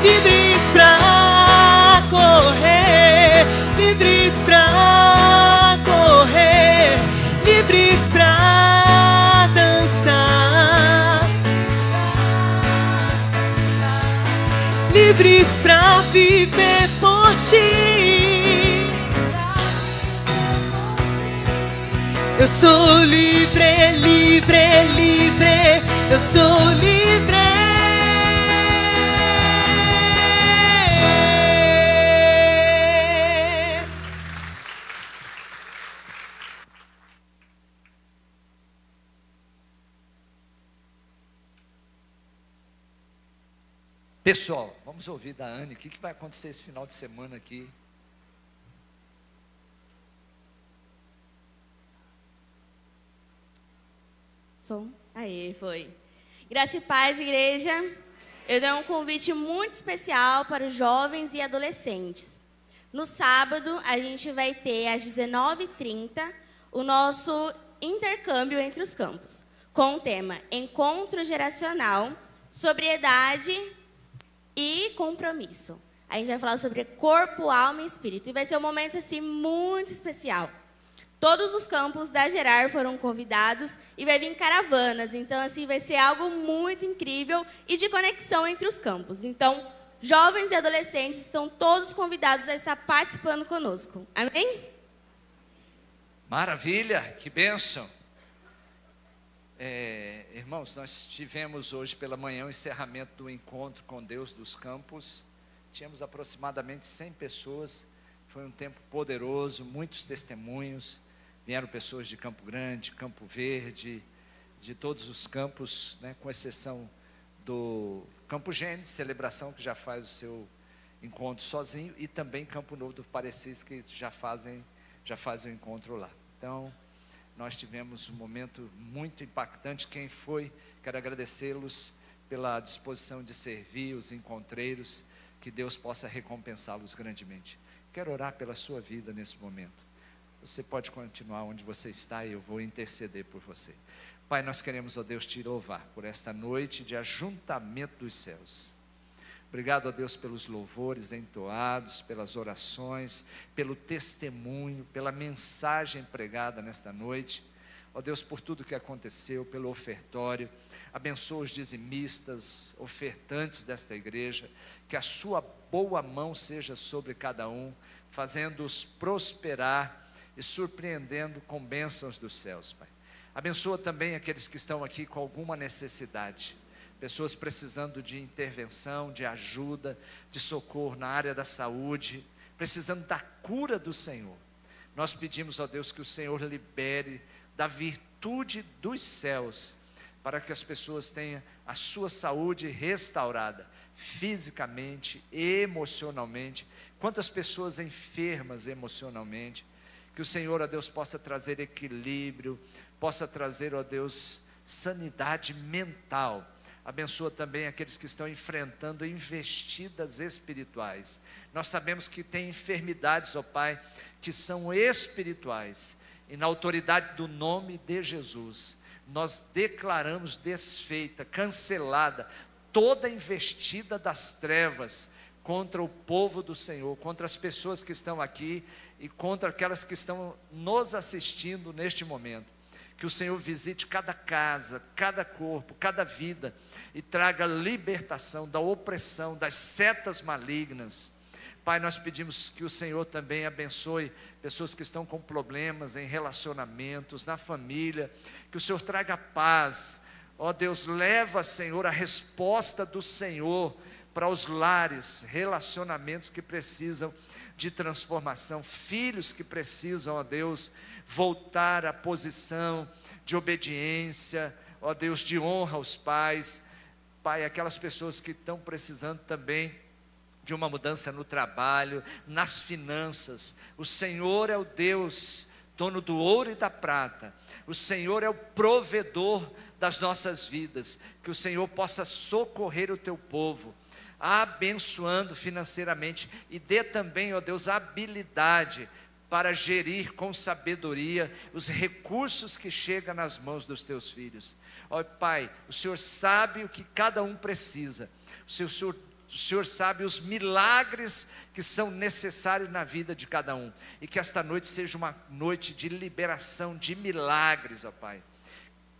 livres pra correr, livres pra correr, livres pra dançar, livres pra viver por ti. Eu sou livre, livre, livre, eu sou livre. Pessoal, vamos ouvir da Anne, o que vai acontecer esse final de semana aqui? Som? Aê, foi. Graça e paz, igreja. Eu dei um convite muito especial para os jovens e adolescentes. No sábado, a gente vai ter, às 19h30, o nosso intercâmbio entre os campos, com o tema Encontro Geracional, Sobriedade e Compromisso. A gente vai falar sobre corpo, alma e espírito. E vai ser um momento, assim, muito especial. Todos os campos da Gerar foram convidados e vai vir caravanas. Então, assim, vai ser algo muito incrível e de conexão entre os campos. Então, jovens e adolescentes estão todos convidados a estar participando conosco. Amém? Maravilha, que bênção. Irmãos, nós tivemos hoje pela manhã o encerramento do encontro com Deus dos campos. Tínhamos aproximadamente 100 pessoas. Foi um tempo poderoso, muitos testemunhos. Vieram pessoas de Campo Grande, Campo Verde, de todos os campos, né, com exceção do Campo Gênesis, celebração que já faz o seu encontro sozinho, e também Campo Novo do Parecis, que já fazem o encontro lá. Então, nós tivemos um momento muito impactante. Quem foi, quero agradecê-los pela disposição de servir, os encontreiros, que Deus possa recompensá-los grandemente. Quero orar pela sua vida nesse momento. Você pode continuar onde você está e eu vou interceder por você. Pai, nós queremos, ó Deus, te louvar por esta noite de ajuntamento dos céus. Obrigado, ó Deus, pelos louvores entoados, pelas orações, pelo testemunho, pela mensagem pregada nesta noite. Ó Deus, por tudo que aconteceu, pelo ofertório. Abençoa os dizimistas, ofertantes desta igreja, que a sua boa mão seja sobre cada um, fazendo-os prosperar e surpreendendo com bênçãos dos céus, Pai. Abençoa também aqueles que estão aqui com alguma necessidade, pessoas precisando de intervenção, de ajuda, de socorro na área da saúde, precisando da cura do Senhor. Nós pedimos, ó Deus, que o Senhor libere da virtude dos céus, para que as pessoas tenham a sua saúde restaurada, fisicamente, emocionalmente. Quantas pessoas enfermas emocionalmente, que o Senhor, ó Deus, possa trazer equilíbrio, possa trazer, ó Deus, sanidade mental. Abençoa também aqueles que estão enfrentando investidas espirituais. Nós sabemos que tem enfermidades, ó Pai, que são espirituais, e na autoridade do nome de Jesus, nós declaramos desfeita, cancelada, toda investida das trevas contra o povo do Senhor, contra as pessoas que estão aqui e contra aquelas que estão nos assistindo neste momento. Que o Senhor visite cada casa, cada corpo, cada vida e traga libertação da opressão, das setas malignas. Pai, nós pedimos que o Senhor também abençoe pessoas que estão com problemas em relacionamentos, na família, que o Senhor traga paz. Ó Deus, leva, Senhor, a resposta do Senhor para os lares, relacionamentos que precisam de transformação, filhos que precisam, ó Deus, voltar à posição de obediência, ó Deus, de honra aos pais. Pai, aquelas pessoas que estão precisando também de uma mudança no trabalho, nas finanças. O Senhor é o Deus, dono do ouro e da prata. O Senhor é o provedor das nossas vidas. Que o Senhor possa socorrer o teu povo, abençoando financeiramente, e dê também, ó Deus, habilidade para gerir com sabedoria os recursos que chegam nas mãos dos teus filhos. Ó Pai, o Senhor sabe o que cada um precisa. O Senhor o Senhor sabe os milagres que são necessários na vida de cada um. E que esta noite seja uma noite de liberação de milagres, ó Pai.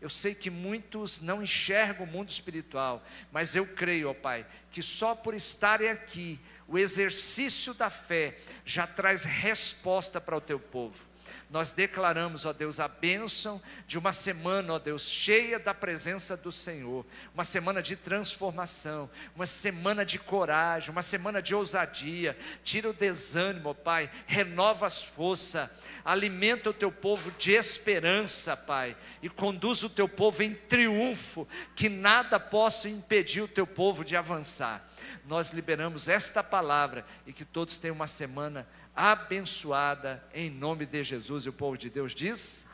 Eu sei que muitos não enxergam o mundo espiritual, mas eu creio, ó Pai, que só por estarem aqui, o exercício da fé já traz resposta para o teu povo. Nós declaramos, ó Deus, a bênção de uma semana, ó Deus, cheia da presença do Senhor, uma semana de transformação, uma semana de coragem, uma semana de ousadia. Tira o desânimo, ó Pai, renova as forças, alimenta o teu povo de esperança, Pai, e conduz o teu povo em triunfo, que nada possa impedir o teu povo de avançar. Nós liberamos esta palavra e que todos tenham uma semana abençoada, em nome de Jesus. E o povo de Deus diz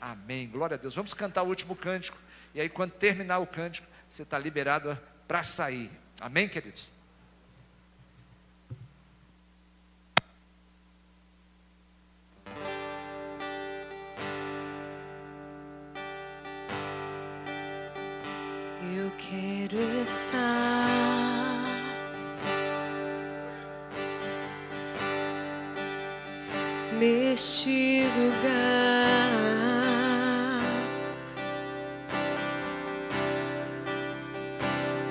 amém. Amém, glória a Deus. Vamos cantar o último cântico, e aí quando terminar o cântico, você está liberado para sair. Amém, queridos? Eu quero estar neste lugar,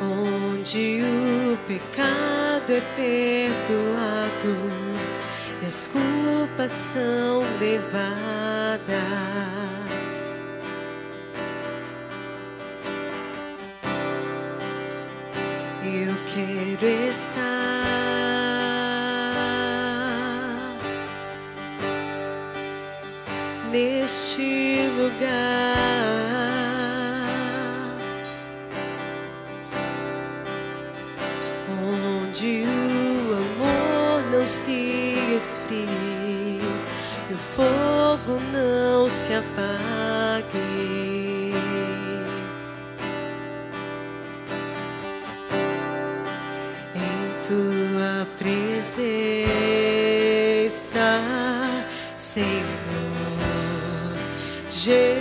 onde o pecado é perdoado e as culpas são levadas. Eu quero estar neste lugar, onde o amor não se esfrie e o fogo não se apague. Tua presença, Senhor Jesus,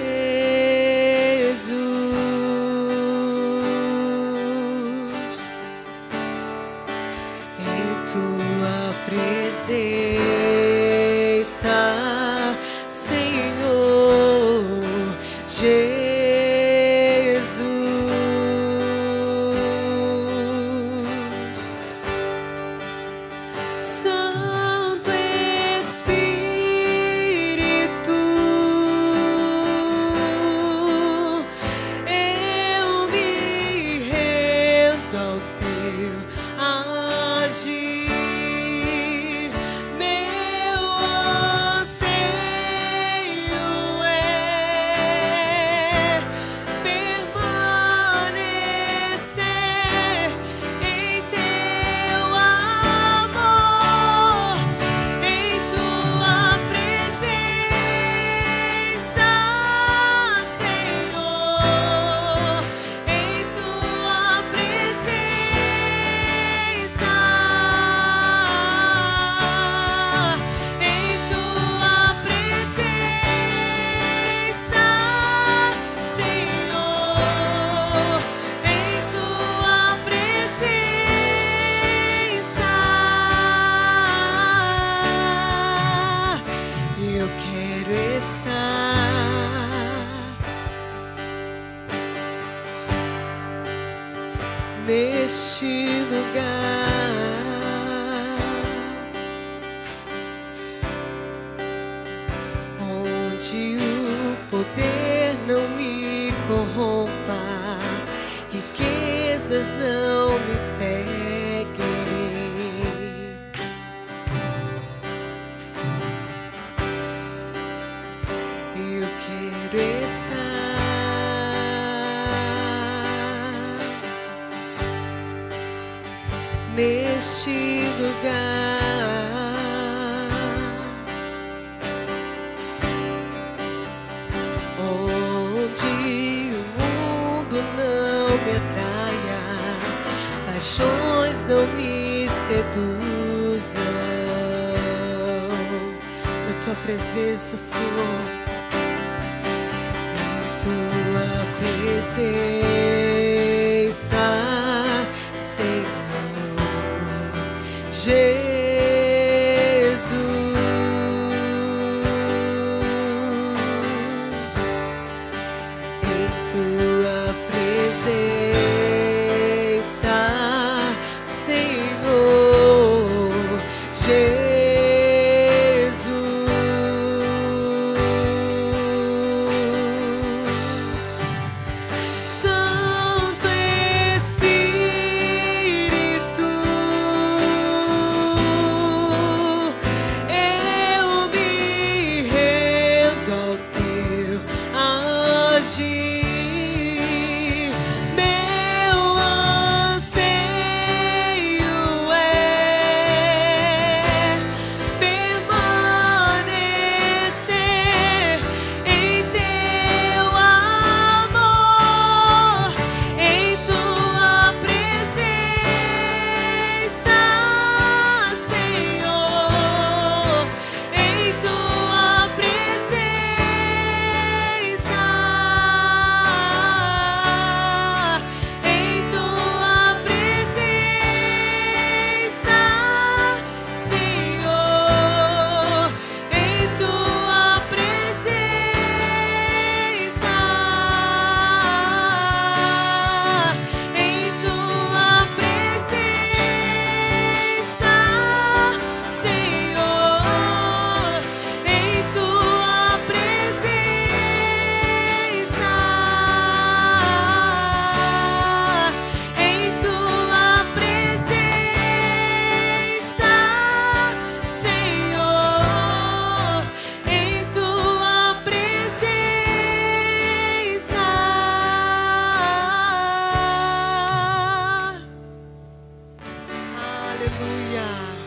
em tua presença, Senhor Jesus. Neste lugar, onde o poder não me corrompa, riquezas não me seguem. Eu quero estar neste lugar, onde o mundo não me atraia, paixões não me seduzam. Na tua presença, Senhor, em tua presença, Senhor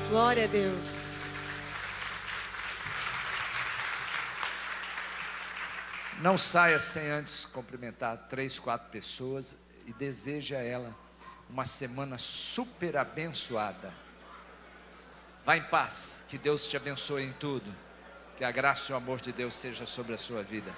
Glória a Deus. Não saia sem antes cumprimentar 3, 4 pessoas e deseja a ela uma semana super abençoada. Vá em paz, que Deus te abençoe em tudo, que a graça e o amor de Deus seja sobre a sua vida.